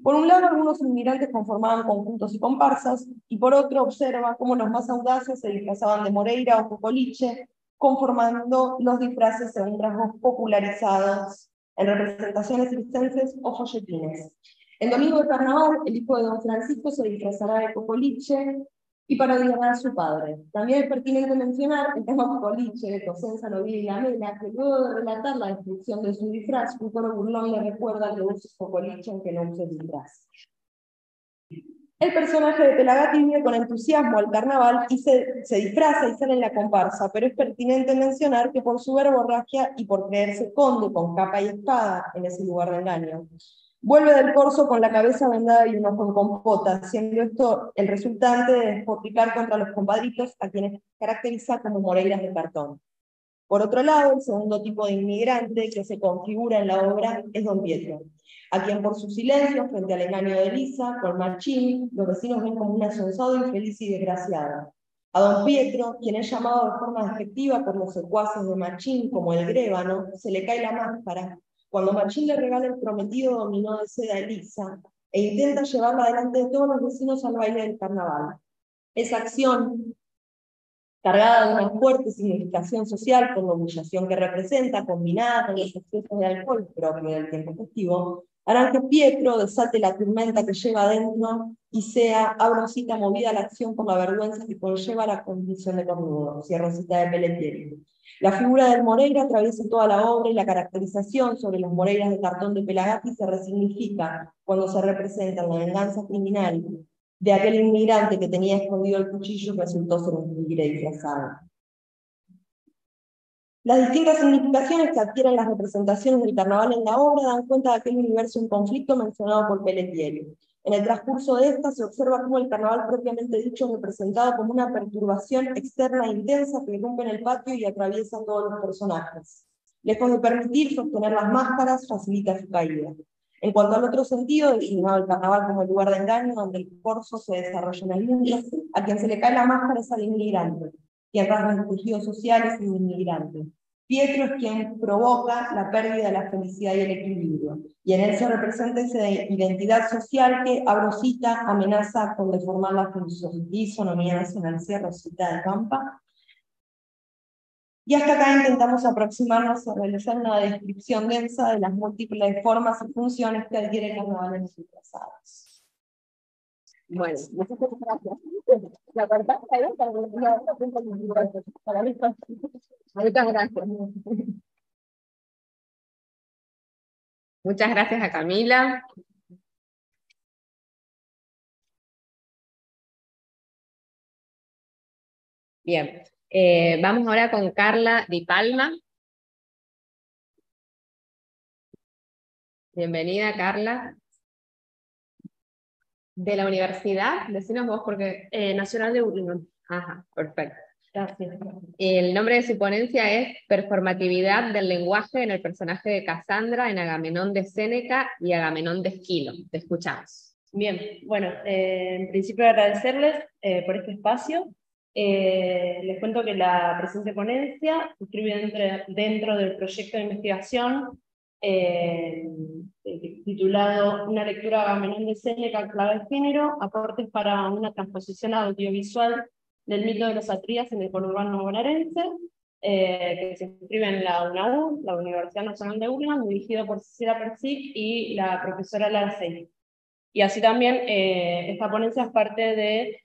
Por un lado, algunos inmigrantes conformaban conjuntos y comparsas, y por otro observa cómo los más audaces se disfrazaban de Moreira o Cocoliche, conformando los disfraces según rasgos popularizados en representaciones circenses o folletines. En Domingo de Carnaval, el hijo de don Francisco se disfrazará de Cocoliche y parodiará a su padre. También es pertinente mencionar el tema Cocoliche de Cosenza, Novilla y Lamela, que luego de relatar la descripción de su disfraz, un coro burlón le recuerda que use Cocoliche aunque no use disfraz. El personaje de Pelagatis vive con entusiasmo al carnaval y se disfraza y sale en la comparsa, pero es pertinente mencionar que por su verborragia y por creerse conde con capa y espada en ese lugar de engaño, vuelve del corso con la cabeza vendada y un ojo en compota, siendo esto el resultante de despotricar contra los compadritos a quienes caracteriza como Moreiras de cartón. Por otro lado, el segundo tipo de inmigrante que se configura en la obra es don Pietro, a quien por su silencio frente al engaño de Elisa, con Machín, los vecinos ven como un asonsado infeliz y desgraciado. A don Pietro, quien es llamado de forma despectiva por los secuaces de Machín como el grébano, se le cae la máscara cuando Machín le regala el prometido dominó de seda a Elisa e intenta llevarla delante de todos los vecinos al baile del carnaval. Esa acción, cargada de una fuerte significación social por la humillación que representa, combinada con los excesos de alcohol propio del tiempo festivo, harán que Pietro desate la tormenta que lleva adentro y sea a Rosita movida a la acción por la vergüenza que conlleva la condición de cornudo, cierra cita de Pelletieri. La figura del Moreira atraviesa toda la obra y la caracterización sobre los Moreiras de cartón de Pelagatis se resignifica cuando se representa la venganza criminal de aquel inmigrante que tenía escondido el cuchillo y resultó ser un tigre disfrazado. Las distintas significaciones que adquieren las representaciones del carnaval en la obra dan cuenta de aquel universo en conflicto mencionado por Pelletieri. En el transcurso de esta se observa cómo el carnaval propiamente dicho es representado como una perturbación externa e intensa que irrumpe en el patio y atraviesa a todos los personajes. Lejos de permitir sostener las máscaras, facilita su caída. En cuanto al otro sentido, designado el carnaval como el lugar de engaño donde el corso se desarrolla en el mundo, a quien se le cae la máscara es al inmigrante, quien rasga los tejidos sociales y inmigrante. Pietro es quien provoca la pérdida de la felicidad y el equilibrio, y en él se representa esa identidad social que a Rosita amenaza con deformar la fisonomía nacional, Rosita de Pampa. Y hasta acá intentamos aproximarnos a realizar una descripción densa de las múltiples formas y funciones que adquiere el carnaval en los disfrazados. Bueno, muchas gracias. La cortaste ahí para muchas gracias. Muchas gracias a Camila. Bien, vamos ahora con Carla Di Palma. Bienvenida, Carla. De la universidad, decinos vos porque... Nacional de Burlingame. Ajá, perfecto. Gracias. El nombre de su ponencia es Performatividad del lenguaje en el personaje de Casandra en Agamenón de Séneca y Agamenón de Esquilo. Te escuchamos. Bien, bueno, en principio agradecerles por este espacio. Les cuento que la presente ponencia se inscribe dentro del proyecto de investigación titulado Una lectura de Agamenón de Séneca en clave de género, aportes para una transposición audiovisual del mito de los Atrías en el conurbano bonaerense, que se inscribe en la UNAU, la Universidad Nacional de Burlingame, dirigido por Cecilia Persic y la profesora Lara Sey. Y así también esta ponencia es parte de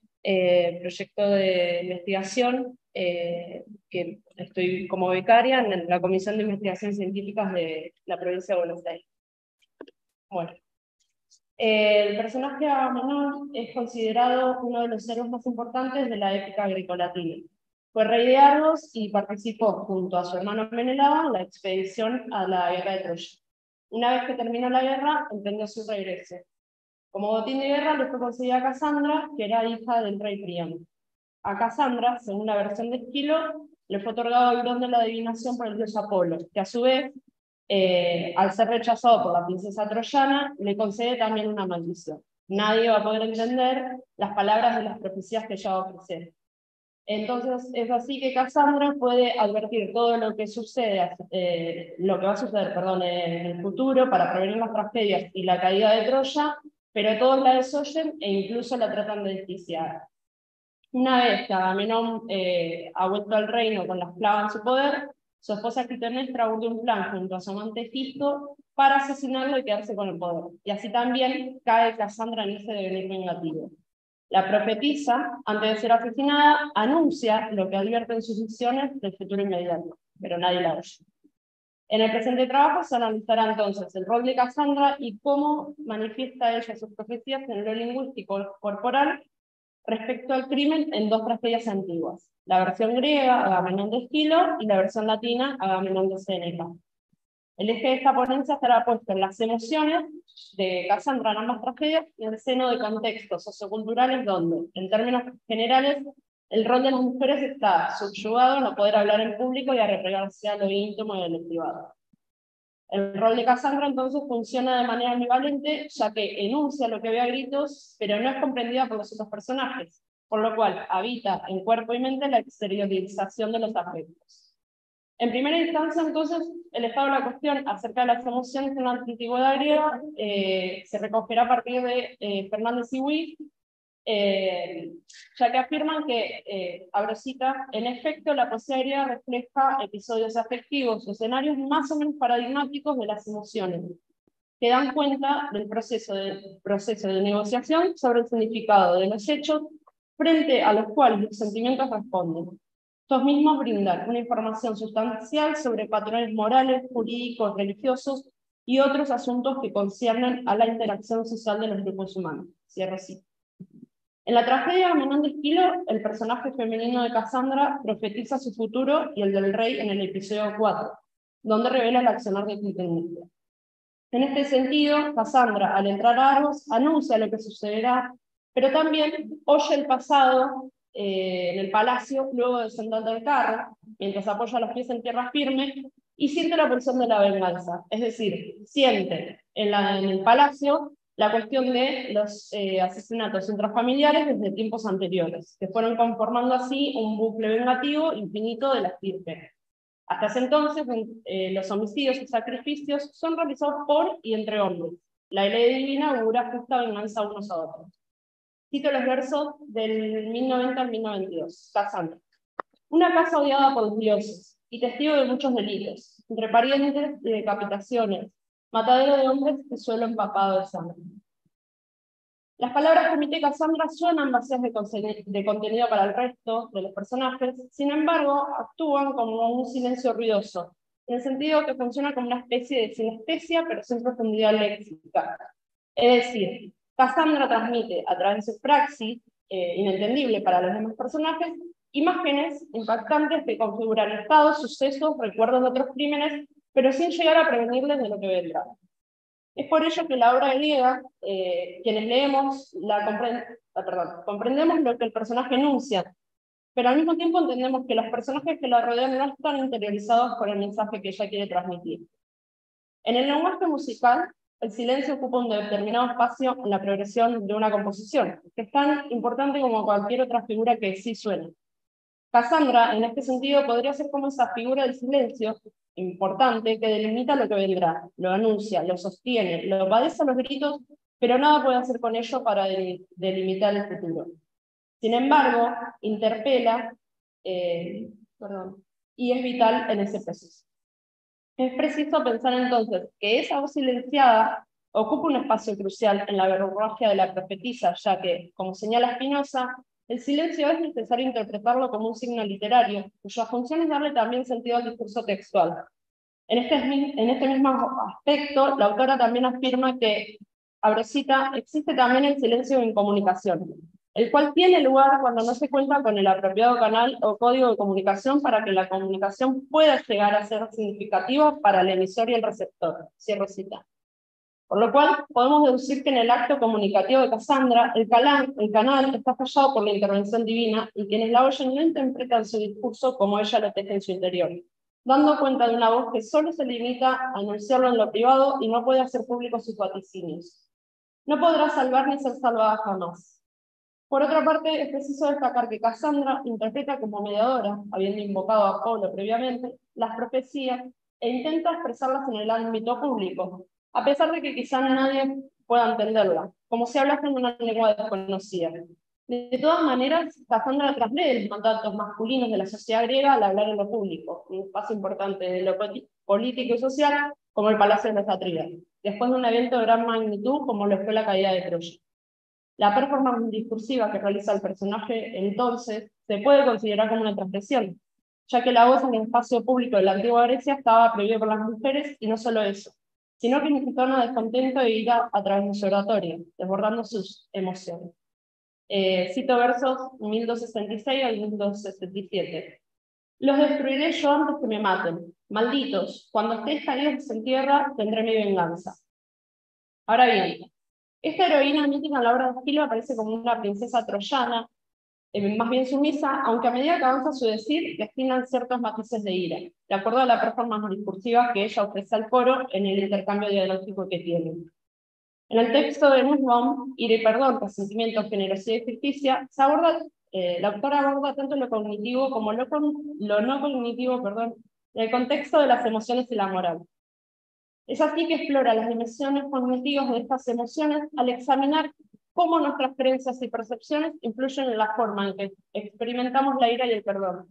proyecto de investigación que estoy como becaria en la Comisión de Investigaciones Científicas de la provincia de Buenos Aires. Bueno, el personaje de Agamenón es considerado uno de los héroes más importantes de la épica grecolatina. Fue rey de Argos y participó junto a su hermano Menelao en la expedición a la guerra de Troya. Una vez que terminó la guerra, emprendió su regreso. Como botín de guerra le fue concedida a Casandra, que era hija del rey Príamo. A Casandra, según la versión de Esquilo, le fue otorgado el don de la adivinación por el dios Apolo, que a su vez, al ser rechazado por la princesa troyana, le concede también una maldición. Nadie va a poder entender las palabras de las profecías que ella va a ofrecer. Entonces es así que Casandra puede advertir todo lo que sucede, lo que va a suceder, perdón, en el futuro para prevenir las tragedias y la caída de Troya, pero todos la desoyen e incluso la tratan de desquiciar. Una vez que Agamenón ha vuelto al reino con la esclava en su poder, su esposa Clitemnestra urde un plan junto a su amante Egisto para asesinarlo y quedarse con el poder. Y así también cae Casandra en ese devenir vengativo. La profetisa, antes de ser asesinada, anuncia lo que advierte en sus visiones del futuro inmediato, pero nadie la oye. En el presente trabajo se analizará entonces el rol de Casandra y cómo manifiesta ella sus profecías en lo lingüístico corporal respecto al crimen en dos tragedias antiguas, la versión griega, Agamenón de Esquilo, y la versión latina, Agamenón de Séneca. El eje de esta ponencia estará puesto en las emociones de Casandra en ambas tragedias y en el seno de contextos socioculturales donde, en términos generales, el rol de las mujeres está subyugado a no poder hablar en público y a replegarse a lo íntimo y a lo privado. El rol de Casandra entonces funciona de manera ambivalente, ya que enuncia lo que ve a gritos, pero no es comprendida por los otros personajes, por lo cual habita en cuerpo y mente la exteriorización de los afectos. En primera instancia, entonces, el estado de la cuestión acerca de las emociones en la antigüedad griega se recogerá a partir de Fernández y Witt, ya que afirman que, abro cita, en efecto la poesía griega refleja episodios afectivos o escenarios más o menos paradigmáticos de las emociones, que dan cuenta del proceso de negociación sobre el significado de los hechos frente a los cuales los sentimientos responden. Estos mismos brindan una información sustancial sobre patrones morales, jurídicos, religiosos y otros asuntos que conciernen a la interacción social de los grupos humanos. Cierro cita. En la tragedia Agamenón de Esquilo, el personaje femenino de Casandra profetiza su futuro y el del rey en el episodio 4, donde revela el accionar de Clitemnestra. En este sentido, Casandra, al entrar a Argos, anuncia lo que sucederá, pero también oye el pasado en el palacio luego de sentar del carro, mientras apoya los pies en tierra firme, y siente la pulsión de la venganza. Es decir, siente en el palacio la cuestión de los asesinatos intrafamiliares desde tiempos anteriores, que fueron conformando así un bucle vengativo infinito de la estirpe. Hasta ese entonces, los homicidios y sacrificios son realizados por y entre hombres. La ley divina augura justa venganza unos a otros. Cito los versos del 1090 al 1092. Casandra. Una casa odiada por los dioses y testigo de muchos delitos, entre parientes de decapitaciones, matadero de hombres y suelo empapado de sangre. Las palabras que emite Cassandra suenan vacías de contenido para el resto de los personajes, sin embargo, actúan como un silencio ruidoso, en el sentido que funciona como una especie de sinestesia, pero sin profundidad léxica. Es decir, Cassandra transmite a través de su praxis, inentendible para los demás personajes, imágenes impactantes que configuran estados, sucesos, recuerdos de otros crímenes, pero sin llegar a prevenirles de lo que vendrá. Es por ello que la obra griega, quienes leemos, comprendemos lo que el personaje enuncia, pero al mismo tiempo entendemos que los personajes que la rodean no están interiorizados por el mensaje que ella quiere transmitir. En el lenguaje musical, el silencio ocupa un determinado espacio en la progresión de una composición, que es tan importante como cualquier otra figura que sí suena. Cassandra, en este sentido, podría ser como esa figura del silencio importante que delimita lo que vendrá, lo anuncia, lo sostiene, lo padece a los gritos, pero nada puede hacer con ello para delimitar el futuro. Sin embargo, interpela y es vital en ese proceso. Es preciso pensar entonces que esa voz silenciada ocupa un espacio crucial en la verborragia de la profetisa, ya que, como señala Spinoza, el silencio es necesario interpretarlo como un signo literario, cuya función es darle también sentido al discurso textual. En este mismo aspecto, la autora también afirma que, abro cita, existe también el silencio en comunicación, el cual tiene lugar cuando no se cuenta con el apropiado canal o código de comunicación para que la comunicación pueda llegar a ser significativa para el emisor y el receptor. Cierro cita. Por lo cual, podemos deducir que en el acto comunicativo de Cassandra, el canal está fallado por la intervención divina y quienes la oyen no interpretan su discurso como ella lo teje en su interior, dando cuenta de una voz que solo se limita a anunciarlo en lo privado y no puede hacer públicos sus vaticinios. No podrá salvar ni ser salvada jamás. Por otra parte, es preciso destacar que Cassandra interpreta como mediadora, habiendo invocado a Apolo previamente, las profecías e intenta expresarlas en el ámbito público, a pesar de que quizá nadie pueda entenderla, como si hablasen una lengua desconocida. De todas maneras, Cassandra traslee los mandatos masculinos de la sociedad griega al hablar en lo público, un espacio importante de lo político y social, como el Palacio de los Atrídae, después de un evento de gran magnitud como lo fue la caída de Troya. La performance discursiva que realiza el personaje, entonces, se puede considerar como una transgresión, ya que la voz en el espacio público de la antigua Grecia estaba prohibida por las mujeres, y no solo eso, sino que en un tono de descontento e ira a través de su oratoria, desbordando sus emociones. Cito versos 1266 al 1267. Los destruiré yo antes que me maten. Malditos, cuando estéis caídos en tierra, tendré mi venganza. Ahora bien, esta heroína mítica en la obra de Esquilo aparece como una princesa troyana, más bien sumisa, aunque a medida que avanza su decir, destinan ciertos matices de ira, de acuerdo a la performance discursiva que ella ofrece al coro en el intercambio dialógico que tiene. En el texto de Nussbaum, Ira y Perdón, Resentimiento, Generosidad y Justicia, la autora aborda tanto lo cognitivo como lo no cognitivo, en el contexto de las emociones y la moral. Es así que explora las dimensiones cognitivas de estas emociones al examinar cómo nuestras creencias y percepciones influyen en la forma en que experimentamos la ira y el perdón.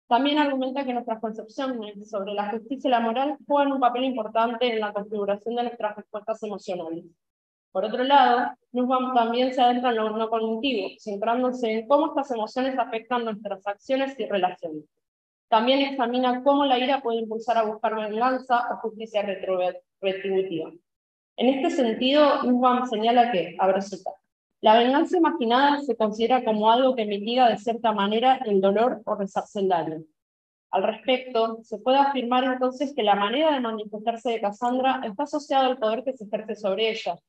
También argumenta que nuestras concepciones sobre la justicia y la moral juegan un papel importante en la configuración de nuestras respuestas emocionales. Por otro lado, Nussbaum también se adentra en lo no cognitivo, centrándose en cómo estas emociones afectan nuestras acciones y relaciones. También examina cómo la ira puede impulsar a buscar venganza o justicia retributiva. En este sentido, Nussbaum señala que, abro cita, la venganza imaginada se considera como algo que mitiga de cierta manera el dolor o resarce el daño. Al respecto, se puede afirmar entonces que la manera de manifestarse de Cassandra está asociada al poder que se ejerce sobre ella,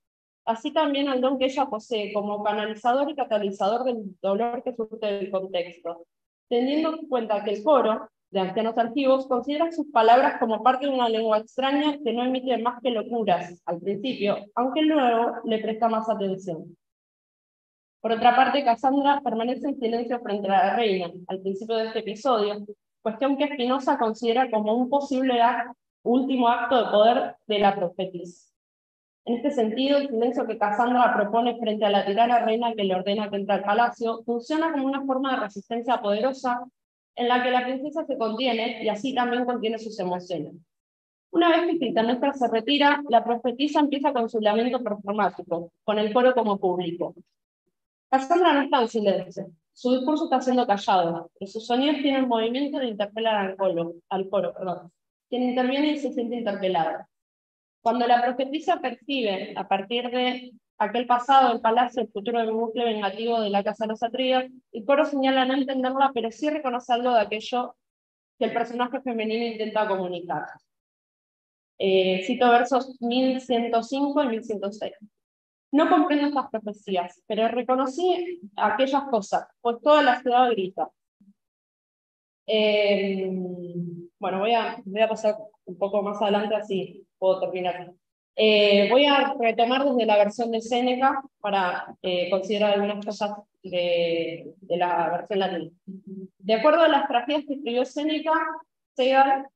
así también al don que ella posee como canalizador y catalizador del dolor que surge del contexto, teniendo en cuenta que el coro de ancianos antiguos considera sus palabras como parte de una lengua extraña que no emite más que locuras al principio, aunque luego le presta más atención. Por otra parte, Cassandra permanece en silencio frente a la reina al principio de este episodio, cuestión que Spinoza considera como un posible último acto de poder de la profetisa. En este sentido, el silencio que Cassandra propone frente a la tirana reina que le ordena que entre al palacio funciona como una forma de resistencia poderosa en la que la princesa se contiene y así también contiene sus emociones. Una vez que Clitemnestra se retira, la profetisa empieza con su lamento performático, con el coro como público. Cassandra no está en silencio. Su discurso está siendo callado, pero sus sonidos tienen movimiento de interpelar al coro, quien interviene y se siente interpelado. Cuando la profetisa percibe, a partir de aquel pasado del palacio, el futuro del bucle vengativo de la casa de los Atreides, el coro señala no entenderla, pero sí reconoce algo de aquello que el personaje femenino intenta comunicar. Cito versos 1105 y 1106. No comprendo estas profecías, pero reconocí aquellas cosas, pues toda la ciudad grita. Bueno, voy a pasar un poco más adelante, así puedo terminar. Voy a retomar desde la versión de Séneca para considerar algunas cosas de la versión latina. De acuerdo a las tragedias que escribió Séneca, Segal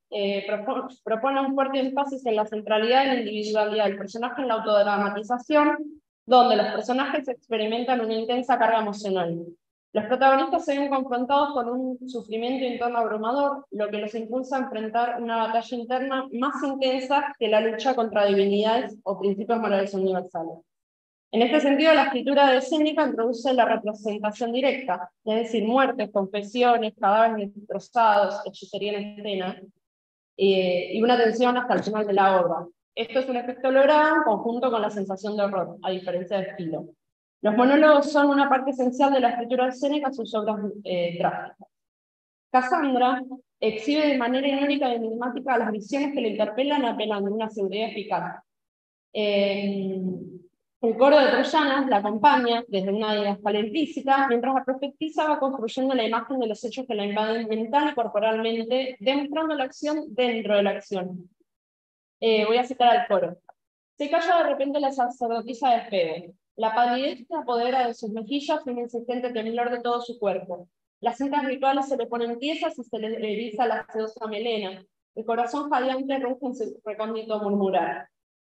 propone un fuerte énfasis en la centralidad y la individualidad del personaje en la autodramatización, donde los personajes experimentan una intensa carga emocional. Los protagonistas se ven confrontados con un sufrimiento interno abrumador, lo que los impulsa a enfrentar una batalla interna más intensa que la lucha contra divinidades o principios morales universales. En este sentido, la escritura de Séneca introduce la representación directa, es decir, muertes, confesiones, cadáveres destrozados, hechicería en escena, y una tensión hasta el final de la obra. Esto es un efecto logrado en conjunto con la sensación de horror, a diferencia de estilo. Los monólogos son una parte esencial de la escritura de Séneca en sus obras trágicas. Cassandra exhibe de manera irónica y enigmática las visiones que le interpelan apelando a una seguridad eficaz. El coro de troyanas la acompaña desde una diaspora implícita, mientras la profetisa va construyendo la imagen de los hechos que la invaden mental y corporalmente, demostrando la acción dentro de la acción. Voy a citar al coro. Se calla de repente la sacerdotisa de Febe. La palidez se apodera de sus mejillas y un insistente temblor de todo su cuerpo. Las cintas rituales se le ponen tiesas y se le eriza la sedosa melena. El corazón jadeante ruge en su recóndito murmurar.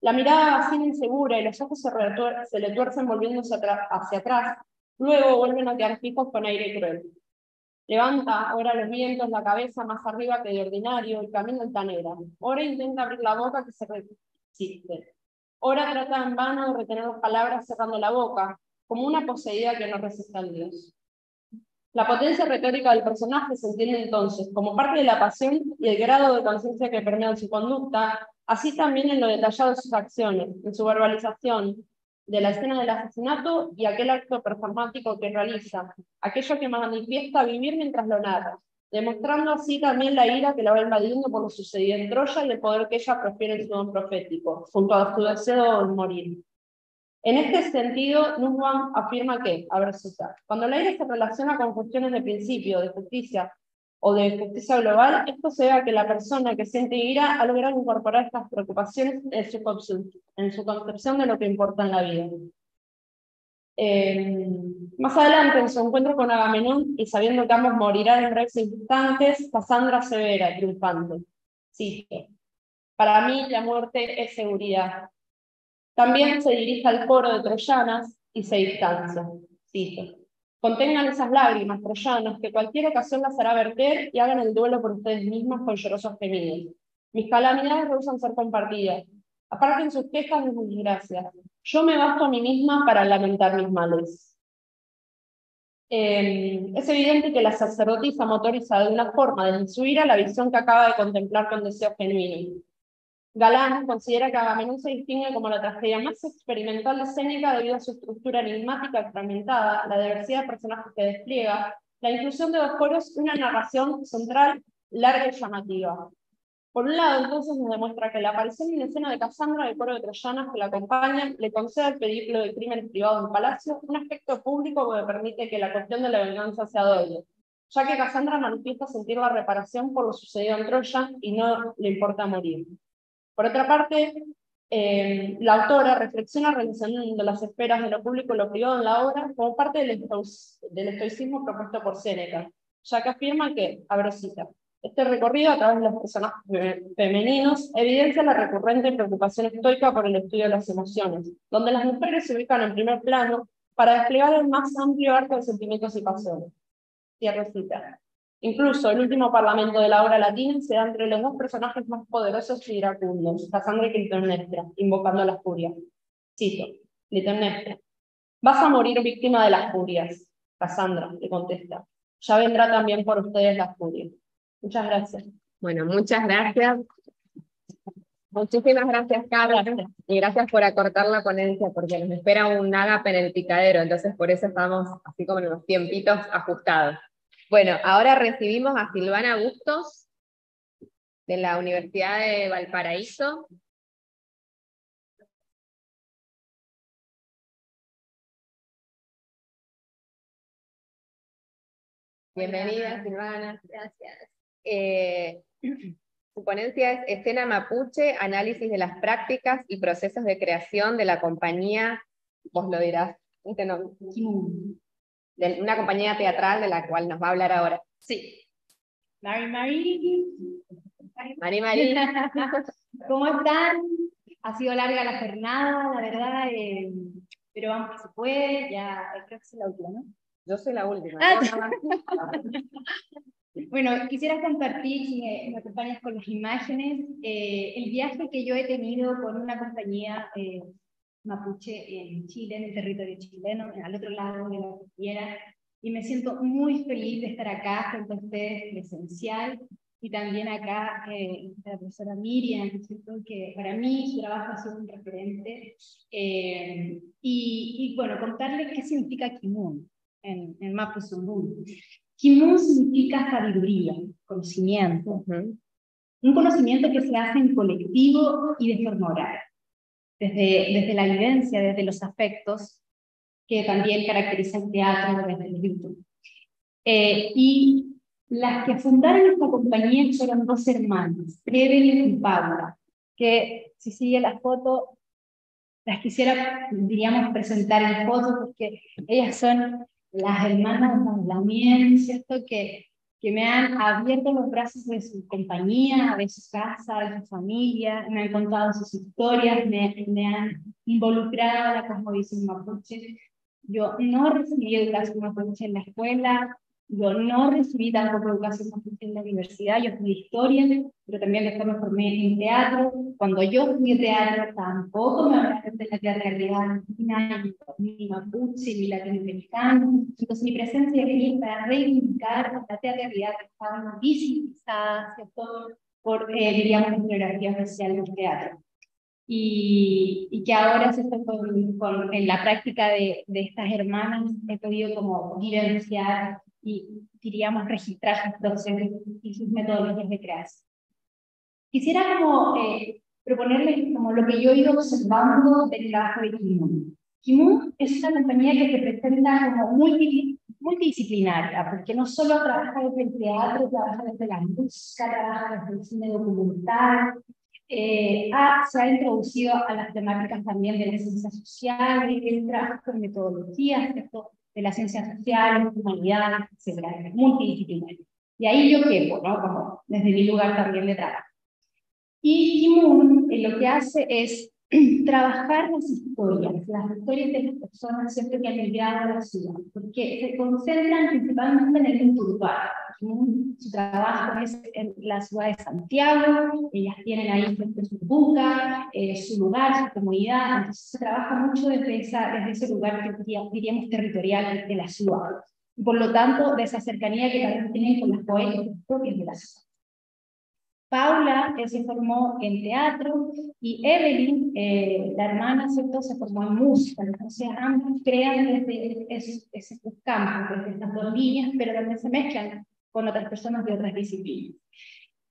La mirada vacía insegura y los ojos se le tuercen volviéndose hacia atrás, luego vuelven a quedar fijos con aire cruel. Levanta ahora los vientos la cabeza más arriba que de ordinario y camina altanera. Ahora intenta abrir la boca que se resiste. Ahora trata en vano de retener las palabras cerrando la boca, como una poseída que no resiste al Dios. La potencia retórica del personaje se entiende entonces como parte de la pasión y el grado de conciencia que permea su conducta, así también en lo detallado de sus acciones, en su verbalización, de la escena del asesinato y aquel acto performático que realiza, aquello que manifiesta vivir mientras lo narra, demostrando así también la ira que la va invadiendo por lo sucedido en Troya y el poder que ella profiere en su don profético, junto a su deseo de morir. En este sentido, Nussbaum afirma que, a ver, citar, cuando el aire se relaciona con cuestiones de principio, de justicia o de justicia global, esto se debe a que la persona que siente ira ha logrado incorporar estas preocupaciones en su concepción de lo que importa en la vida. Más adelante, en su encuentro con Agamenón, y sabiendo que ambos morirán en breves instantes, Cassandra asevera, triunfante, cito, para mí la muerte es seguridad. También se dirige al coro de troyanas y se distancia. Cito. Contengan esas lágrimas, troyanas, que cualquier ocasión las hará verter y hagan el duelo por ustedes mismas con llorosos gemidos. Mis calamidades rehusan ser compartidas. Aparten sus quejas de mis desgracias. Yo me basto a mí misma para lamentar mis males. Es evidente que la sacerdotisa motoriza de una forma de su ira la visión que acaba de contemplar con deseo genuino. Galán considera que Agamenón se distingue como la tragedia más experimental de Séneca debido a su estructura enigmática y fragmentada, la diversidad de personajes que despliega, la inclusión de dos coros y una narración central larga y llamativa. Por un lado, entonces, nos demuestra que la aparición en escena de Cassandra del coro de troyanas que la acompañan le concede al pedirlo de crímenes privados en palacio un aspecto público que permite que la cuestión de la venganza sea doble, ya que Cassandra manifiesta sentir la reparación por lo sucedido en Troya y no le importa morir. Por otra parte, la autora reflexiona relacionando las esferas de lo público y lo privado en la obra como parte del estoicismo propuesto por Séneca, ya que afirma que, a ver, cita, este recorrido a través de los personajes femeninos evidencia la recurrente preocupación estoica por el estudio de las emociones, donde las mujeres se ubican en primer plano para desplegar el más amplio arco de sentimientos y pasiones. Cierro cita. Incluso el último parlamento de la obra latina se da entre los dos personajes más poderosos y iracundos, Casandra y Clitemnestra, invocando a las furias. Cito, Clitemnestra: vas a morir víctima de las furias. Casandra le contesta: ya vendrá también por ustedes las furias. Muchas gracias. Bueno, muchas gracias. Muchísimas gracias, Carla. Y gracias por acortar la ponencia, porque nos espera un ágape en el picadero, entonces por eso estamos así como en los tiempitos ajustados. Bueno, ahora recibimos a Silvana Bustos, de la Universidad de Valparaíso. Bienvenida, Silvana. Gracias. Su ponencia es Escena Mapuche, análisis de las prácticas y procesos de creación de la compañía, vos lo dirás, de una compañía teatral de la cual nos va a hablar ahora. Sí. Mari. ¿Cómo están? Ha sido larga la jornada, la verdad, pero vamos que se puede, ya creo que es la última, ¿no? Yo soy la última. Bueno, quisiera compartir, si me acompañas con las imágenes, el viaje que yo he tenido con una compañía mapuche en Chile, en el territorio chileno, al otro lado de la cordillera, y me siento muy feliz de estar acá junto a ustedes presencial, y también acá la profesora Miriam, ¿cierto? Que para mí su trabajo ha sido un referente, y bueno, contarles qué significa Kimun en Mapuzungún. Kimun significa sabiduría, conocimiento. Un conocimiento que se hace en colectivo y de forma oral. Desde la vivencia, desde los afectos, que también caracteriza el teatro desde el grito. Y las que fundaron esta compañía fueron dos hermanas, Evelyn y Paula, que si sigue la foto, las quisiera, diríamos, presentar en foto, porque ellas son las hermanas Lamien, ¿cierto? Que me han abierto los brazos de su compañía, de su casa, de su familia, me han contado sus historias, me han involucrado a la cosmovisión mapuche. Yo no recibí educación mapuche en la escuela, yo no recibí tampoco educación mapuche en la universidad, yo estudié historia, pero también después me formé en teatro. Cuando yo estudié teatro tampoco me hablaron de la teatralidad argentina, ni mapuche, ni latinoamericano. Entonces mi presencia aquí para reivindicar la teatralidad que estaba visibilizada, ¿cierto? Por, diríamos, la historiografía social del teatro. Y que ahora se está en la práctica de estas hermanas he podido como vivenciar y diríamos registrar sus procesos y sus metodologías de creación. Quisiera como proponerles como lo que yo he ido observando del trabajo de Kimun. Kimun es una compañía que se presenta como multidisciplinaria, porque no solo trabaja desde el teatro, trabaja desde la música, trabaja desde el cine documental, se ha introducido a las temáticas también de las ciencias sociales, el trabajo con metodologías, ¿cierto? De las ciencias sociales, humanidades, etc., multidisciplinario. Y ahí yo quepo, ¿no? Como desde mi lugar también de trabajo. Y Kimun lo que hace es trabajar las historias de las personas siempre que han migrado a la ciudad, porque se concentran principalmente en el mundo urbano. Su trabajo es en la ciudad de Santiago, ellas tienen ahí su bunga, su lugar, su comunidad, entonces se trabaja mucho desde ese lugar que diríamos territorial de la ciudad. Y por lo tanto, de esa cercanía que también tienen con las poetas propias de la ciudad. Paula se formó en teatro y Evelyn, la hermana, ¿cierto?, se formó en música. Entonces ambos crean desde esos campos, desde estas dos líneas, pero también se mezclan con otras personas de otras disciplinas.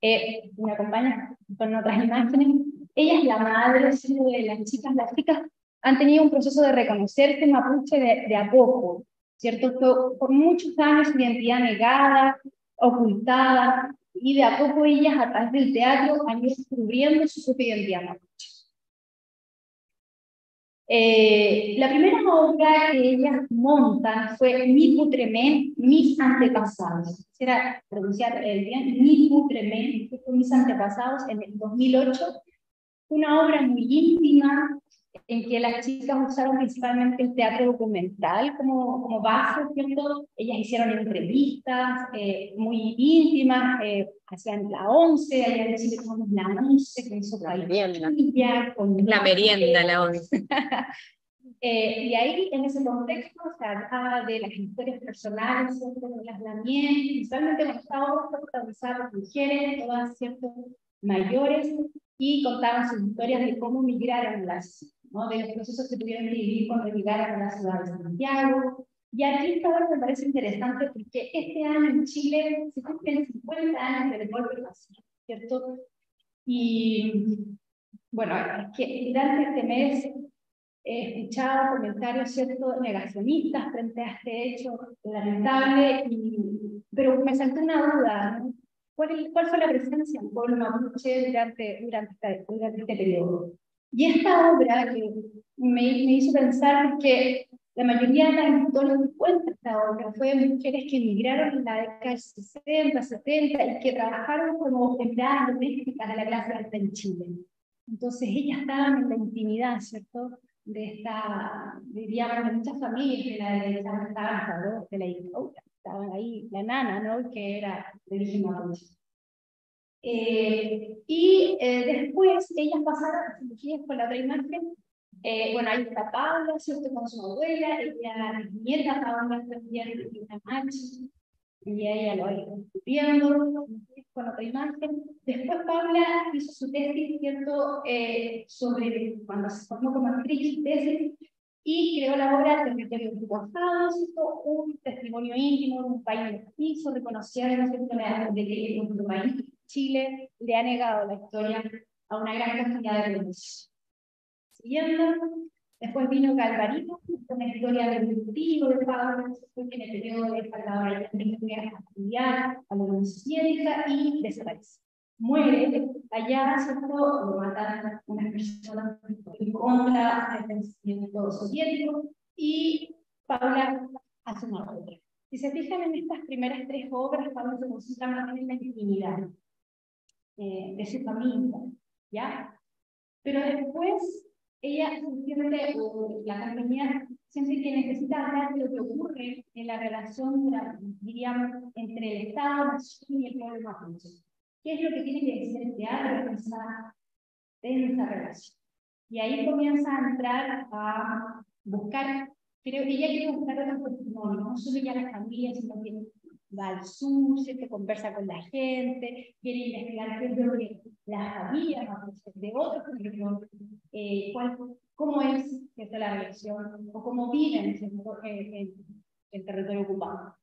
Me acompaña con otras imágenes. Ella es la madre de las chicas. Las chicas han tenido un proceso de reconocerse mapuche de a poco, ¿cierto? Por muchos años su identidad negada, ocultada, y de a poco ellas, a través del teatro, han ido descubriendo su propia identidad mapuche. La primera obra que ellas montan fue Mi Putremén, Mis Antepasados. Quisiera pronunciar bien, Mi Putremén, que fue Mis Antepasados, en el 2008. Una obra muy íntima, en que las chicas usaron principalmente el teatro documental como base, ¿cierto? Ellas hicieron entrevistas muy íntimas, hacían la 11, allá en Chile tenemos la 11, que hizo La merienda. con La merienda, la 11. y ahí, en ese contexto, se hablaba de las historias personales, ¿cierto? De las lamien, principalmente cuando estaban protagonizadas por mujeres, todas, ¿cierto?, mayores, y contaban sus historias de cómo migraron ¿no? De los procesos que tuvieron que vivir cuando llegaron a la ciudad de Santiago. Y aquí esta obra me parece interesante porque este año en Chile se cumplen 50 años del golpe de Estado, ¿cierto? Y bueno, es que durante este mes he escuchado comentarios, ¿cierto?, negacionistas frente a este hecho lamentable, pero me saltó una duda, ¿no? ¿Cuál fue la presencia del pueblo mapuche durante este periodo? Y esta obra que me hizo pensar que la mayoría de las historias que cuenta esta obra fue de mujeres que emigraron en la década del 60, 70 y que trabajaron como empleadas domésticas de la clase alta en Chile. Entonces ellas estaban en la intimidad, ¿cierto?, de diríamos, de muchas familias de la derecha, estaban de la dictadura, estaban ahí la nana, ¿no?, que era de origen mapuche. Después ellas pasaron, si con la otra imagen, bueno, ahí está Paula, ¿cierto?, con su abuela, ella es nieta, Paula también, una machi, y ella lo iba estudiando, con otra imagen. Después Paula hizo su tesis, ¿cierto?, sobre cuando se formó como actriz, su tesis, y creó la obra Territorio Ocupado, ¿cierto?, un testimonio íntimo de un país mestizo, reconociendo, ¿cierto?, de que en nuestro país, Chile, le ha negado la historia a una gran cantidad de pueblos. Siguiendo, después vino Galvarino, una historia del cultivo de Pablo, que en el periodo de Salvador a estudiar a la Unión Soviética y desaparece. Muere allá, ¿cierto?, lo matan unas personas en contra del pensamiento soviético, y Paula hace una obra. Si se fijan en estas primeras tres obras, Paula se concentra más en la intimidad de su familia, ¿ya? Pero después ella siempre, la compañía siempre que necesita hablar de lo que ocurre en la relación, diríamos, entre el Estado, la nación y el pueblo mapuche. ¿Qué es lo que tiene que decir el teatro en esa relación? Y ahí comienza a entrar a buscar, creo que ella quiere buscar otros testimonios, no solo ya la familia, sino que va al sur, se conversa con la gente, quiere investigar qué es lo que las familias de otros, cómo es la relación, o cómo viven en el territorio ocupado.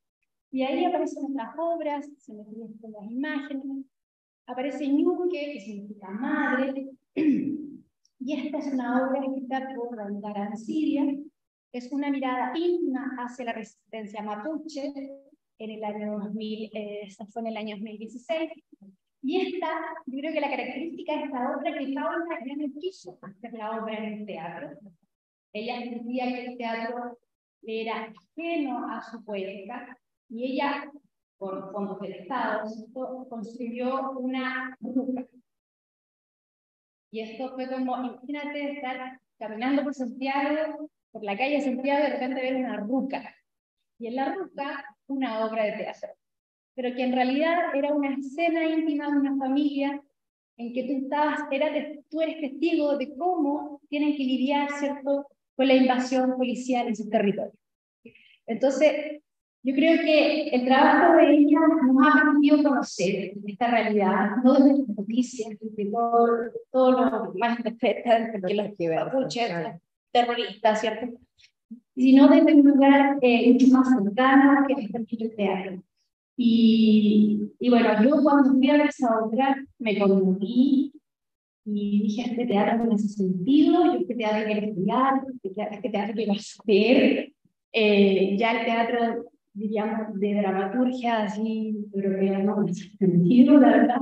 Y ahí aparecen otras obras, se me con las imágenes, aparece Ñuque, que significa madre, y esta es una obra escrita por Randa Arancibia, es una mirada íntima hacia la resistencia mapuche, en el año 2000, esta fue en el año 2016, y esta, yo creo que la característica de esta obra es que Paula ya no quiso hacer la obra en el teatro. Ella entendía que el teatro era ajeno a su poética, y ella, con fondos del Estado, construyó una ruca. Y esto fue como, imagínate estar caminando por Santiago, por la calle de Santiago, y de repente ver una ruca. Y en la ruca, una obra de teatro. Pero que en realidad era una escena íntima de una familia en que tú eres testigo de cómo tienen que lidiar, ¿cierto?, con la invasión policial en su territorio. Entonces, yo creo que el trabajo de ella nos ha permitido conocer esta realidad, no desde las noticias, desde todo lo más perfecto, porque los mapuches, terroristas, ¿cierto?, sino desde un lugar mucho más cercano que es el teatro. Y bueno, yo cuando fui a ver esa obra me conmoví y dije, este teatro no hace sentido, yo este teatro quiero estudiar, este teatro quiero hacer. Ya el teatro, diríamos, de dramaturgia así europea no me hace sentido, la verdad.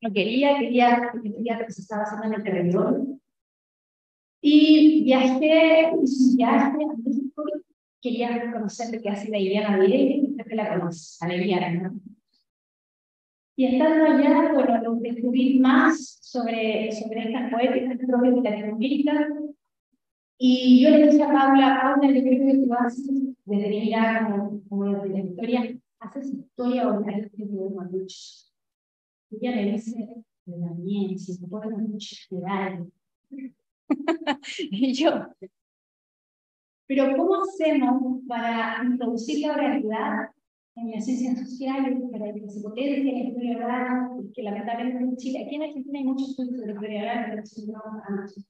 No quería el teatro que se estaba haciendo en el territorio. Y viajé, hice un viaje a México, quería conocer de qué hace la Iliana Virey, creo que la conoces, a la Iliana, ¿no? Y estando allá, bueno, lo descubrí más sobre estas poéticas propias de Latinoamérica, Y yo le dije a Paula, yo creo que tú haces desde mirar como desde la historia, haces historia oral de Mapuche. Y ella le dice, pero también, si se puede mucho esperar. Y yo, pero ¿cómo hacemos para introducir la oralidad en las ciencias sociales, para que se potencie la historia oral? Porque lamentablemente en Chile, aquí en Argentina hay muchos estudios sobre historia oral, pero no mucho.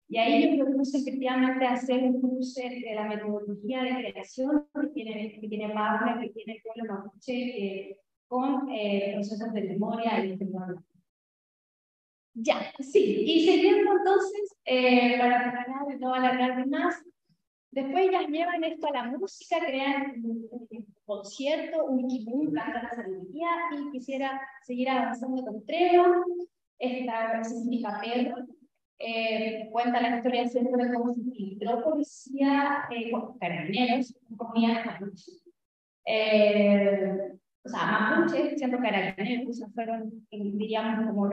Y ahí yo propuse efectivamente hacer un curso de la metodología de creación que tiene Paula, que tiene el pueblo mapuche, con procesos de memoria y de ya, sí, y siguiendo entonces, para terminar de no alargarme más, después ellas llevan esto a la música, crean un concierto, un kibum, canto a la sabiduría, y quisiera seguir avanzando con Trello, esta significa Pedro, cuenta la historia del centro de cómo se filtró policía con carabineros, comunidades mapuche. O sea, mapuche, siendo carabineros, fueron, diríamos, como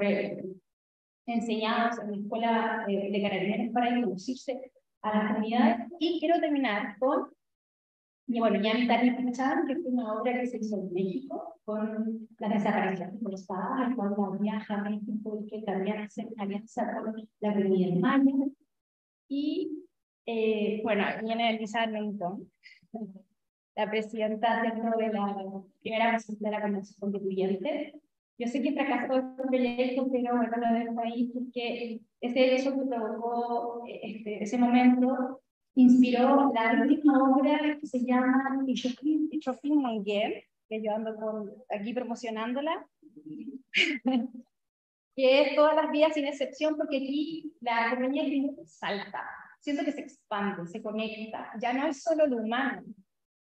enseñados en la escuela de carabineros para introducirse a las comunidades. Y quiero terminar con, y bueno, ya Mitad Pichan, que fue una obra que se hizo en México con las desapariciones forzadas, cuando viaja a México y que también hace una alianza con la comunidad maya. Y bueno, viene Elisa Armengol, la presidenta de la primera presidenta de la Convención Constituyente. Yo sé que fracasó este proyecto, pero bueno, lo dejo ahí porque ese hecho que provocó ese momento inspiró la última obra que se llama Ichofin Manguer, que yo ando aquí promocionándola, que es Todas las vidas sin excepción, porque aquí la compañía salta, siento que se expande, se conecta, ya no es solo lo humano,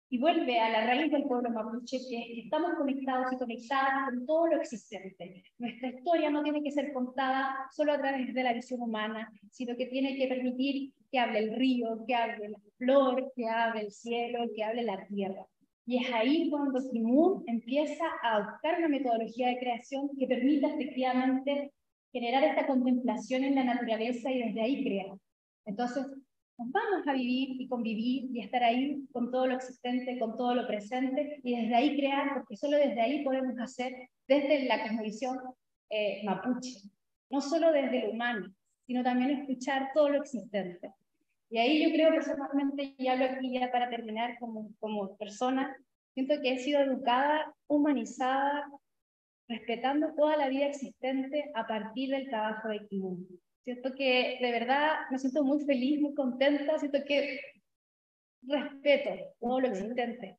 y vuelve a la raíz del pueblo mapuche, que estamos conectados y conectadas con todo lo existente. Nuestra historia no tiene que ser contada solo a través de la visión humana, sino que tiene que permitir que hable el río, que hable la flor, que hable el cielo, que hable la tierra. Y es ahí cuando Kimun empieza a adoptar una metodología de creación que permita efectivamente generar esta contemplación en la naturaleza y desde ahí crear. Entonces, nos vamos a vivir y convivir y estar ahí con todo lo existente, con todo lo presente, y desde ahí crear, porque solo desde ahí podemos hacer desde la cosmovisión mapuche, no solo desde lo humano, sino también escuchar todo lo existente. Y ahí yo creo personalmente, y hablo aquí ya para terminar como persona, siento que he sido educada, humanizada, respetando toda la vida existente a partir del trabajo de Kimun. Siento que de verdad me siento muy feliz, muy contenta, siento que respeto todo lo existente.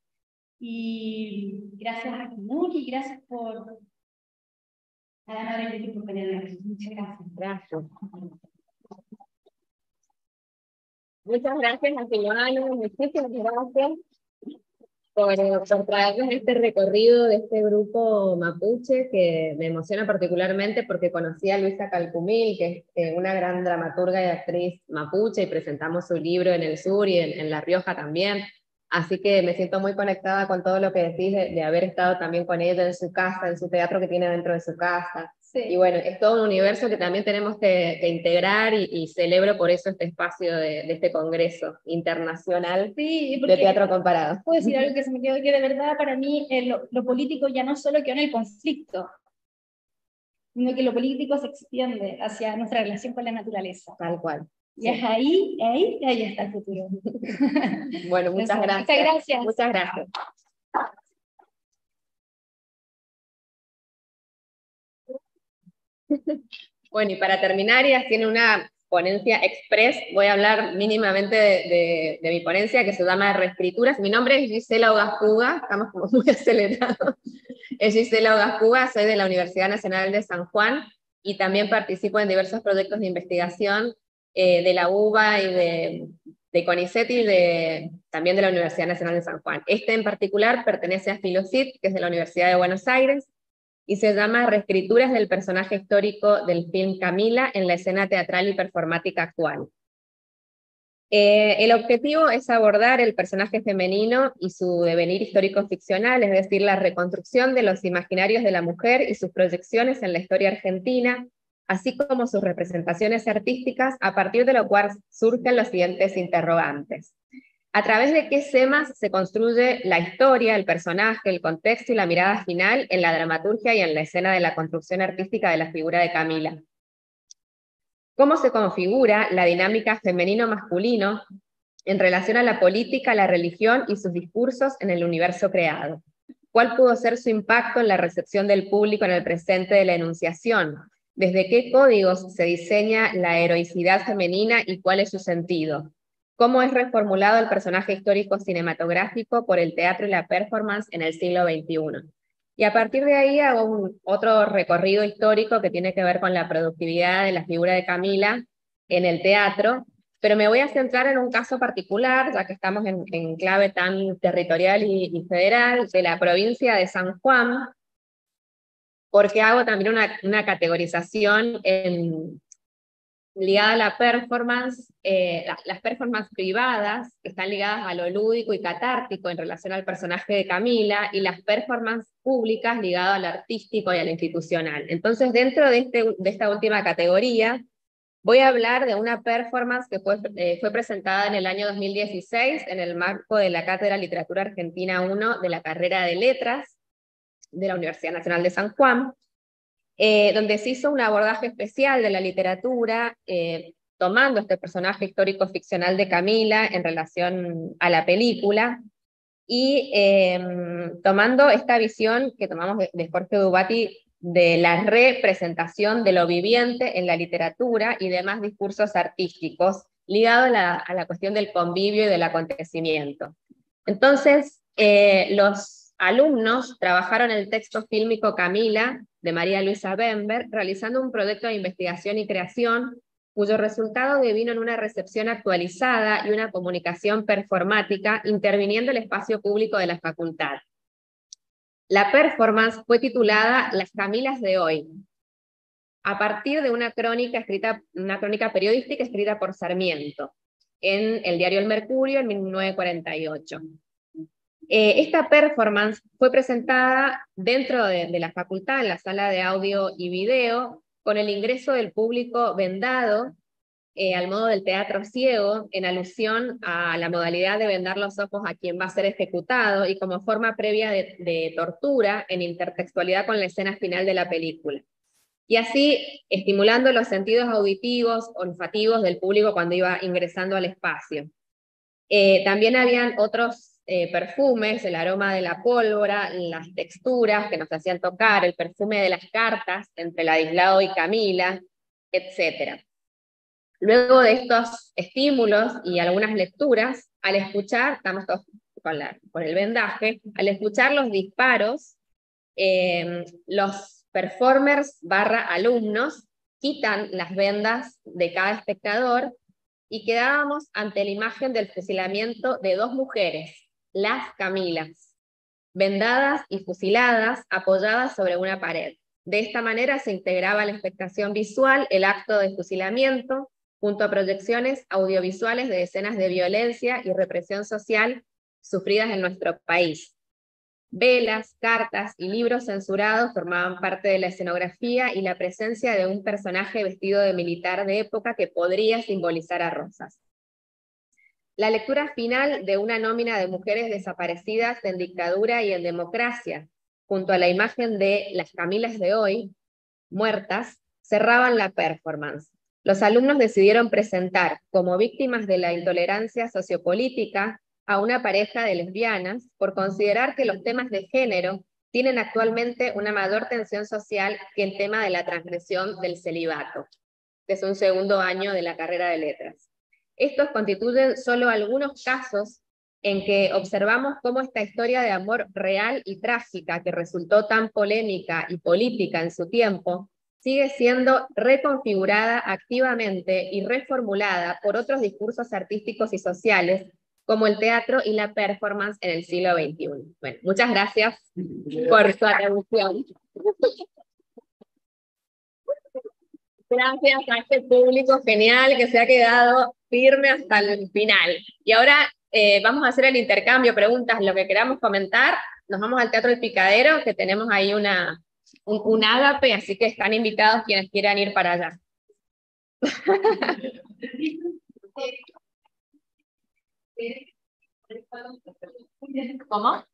Y gracias a Kimun y gracias por a la madre del equipo. Muchas gracias. Gracias. Muchas gracias a Silvano, muchísimas gracias por traernos este recorrido de este grupo mapuche, que me emociona particularmente porque conocí a Luisa Calcumil, que es una gran dramaturga y actriz mapuche, y presentamos su libro en el sur y en La Rioja también, así que me siento muy conectada con todo lo que decís de haber estado también con ella en su casa, en su teatro que tiene dentro de su casa. Sí. Y bueno, es todo un universo que también tenemos que integrar, y celebro por eso este espacio de este congreso internacional de teatro comparado. Puedo decir algo que se me quedó, que de verdad para mí lo político ya no solo quedó en el conflicto, sino que lo político se extiende hacia nuestra relación con la naturaleza. Tal cual. Y sí. Es ahí está el futuro. Bueno, muchas gracias. Muchas gracias. Muchas gracias. Bueno, y para terminar, y así en una ponencia express, voy a hablar mínimamente de mi ponencia, que se llama Reescrituras. Mi nombre es Gisela Ogascuga, estamos como muy acelerados. Es Gisela Ogascuga, soy de la Universidad Nacional de San Juan, y también participo en diversos proyectos de investigación de la UBA y de CONICET y también de la Universidad Nacional de San Juan. Este en particular pertenece a Filocit, que es de la Universidad de Buenos Aires, y se llama Reescrituras del personaje histórico del film Camila en la escena teatral y performática actual. El objetivo es abordar el personaje femenino y su devenir histórico-ficcional, es decir, la reconstrucción de los imaginarios de la mujer y sus proyecciones en la historia argentina, así como sus representaciones artísticas, a partir de lo cual surgen los siguientes interrogantes. ¿A través de qué esquemas se construye la historia, el personaje, el contexto y la mirada final en la dramaturgia y en la escena de la construcción artística de la figura de Camila? ¿Cómo se configura la dinámica femenino-masculino en relación a la política, la religión y sus discursos en el universo creado? ¿Cuál pudo ser su impacto en la recepción del público en el presente de la Enunciación? ¿Desde qué códigos se diseña la heroicidad femenina y cuál es su sentido? ¿Cómo es reformulado el personaje histórico cinematográfico por el teatro y la performance en el siglo XXI? Y a partir de ahí hago otro recorrido histórico que tiene que ver con la productividad de la figura de Camila en el teatro, pero me voy a centrar en un caso particular, ya que estamos en clave tan territorial y federal, de la provincia de San Juan, porque hago también una categorización ligada a la performance, las performances privadas, que están ligadas a lo lúdico y catártico en relación al personaje de Camila, y las performances públicas ligadas a lo artístico y a lo institucional. Entonces, dentro de esta última categoría, voy a hablar de una performance que fue presentada en el año 2016 en el marco de la Cátedra Literatura Argentina 1 de la carrera de Letras de la Universidad Nacional de San Juan, donde se hizo un abordaje especial de la literatura, tomando este personaje histórico-ficcional de Camila en relación a la película, y tomando esta visión que tomamos de Jorge Dubati de la representación de lo viviente en la literatura y demás discursos artísticos, ligado a la cuestión del convivio y del acontecimiento. Entonces, los alumnos trabajaron el texto fílmico Camila, de María Luisa Bember, realizando un proyecto de investigación y creación, cuyo resultado devino en una recepción actualizada y una comunicación performática, interviniendo el espacio público de la facultad. La performance fue titulada Las Camilas de hoy, a partir de una crónica periodística escrita por Sarmiento, en el diario El Mercurio en 1948. Esta performance fue presentada dentro de la facultad, en la sala de audio y video, con el ingreso del público vendado, al modo del teatro ciego, en alusión a la modalidad de vendar los ojos a quien va a ser ejecutado, y como forma previa de tortura, en intertextualidad con la escena final de la película. Y así, estimulando los sentidos auditivos, olfativos del público cuando iba ingresando al espacio. También habían otros perfumes, el aroma de la pólvora, las texturas que nos hacían tocar, el perfume de las cartas entre Ladislao y Camila, etc. Luego de estos estímulos y algunas lecturas, al escuchar, estamos todos con el vendaje, al escuchar los disparos, los performers / alumnos quitan las vendas de cada espectador y quedábamos ante la imagen del fusilamiento de dos mujeres, las Camilas, vendadas y fusiladas, apoyadas sobre una pared. De esta manera se integraba a la expectación visual el acto de fusilamiento, junto a proyecciones audiovisuales de escenas de violencia y represión social sufridas en nuestro país. Velas, cartas y libros censurados formaban parte de la escenografía y la presencia de un personaje vestido de militar de época que podría simbolizar a Rosas. La lectura final de una nómina de mujeres desaparecidas en dictadura y en democracia, junto a la imagen de las Camilas de hoy, muertas, cerraban la performance. Los alumnos decidieron presentar como víctimas de la intolerancia sociopolítica a una pareja de lesbianas por considerar que los temas de género tienen actualmente una mayor tensión social que el tema de la transgresión del celibato. Es un segundo año de la carrera de letras. Estos constituyen solo algunos casos en que observamos cómo esta historia de amor real y trágica, que resultó tan polémica y política en su tiempo, sigue siendo reconfigurada activamente y reformulada por otros discursos artísticos y sociales, como el teatro y la performance en el siglo XXI. Bueno, muchas gracias por su atención. Gracias a este público genial que se ha quedado firme hasta el final. Y ahora vamos a hacer el intercambio, preguntas, lo que queramos comentar. Nos vamos al Teatro El Picadero, que tenemos ahí una un ágape, así que están invitados quienes quieran ir para allá. ¿Cómo?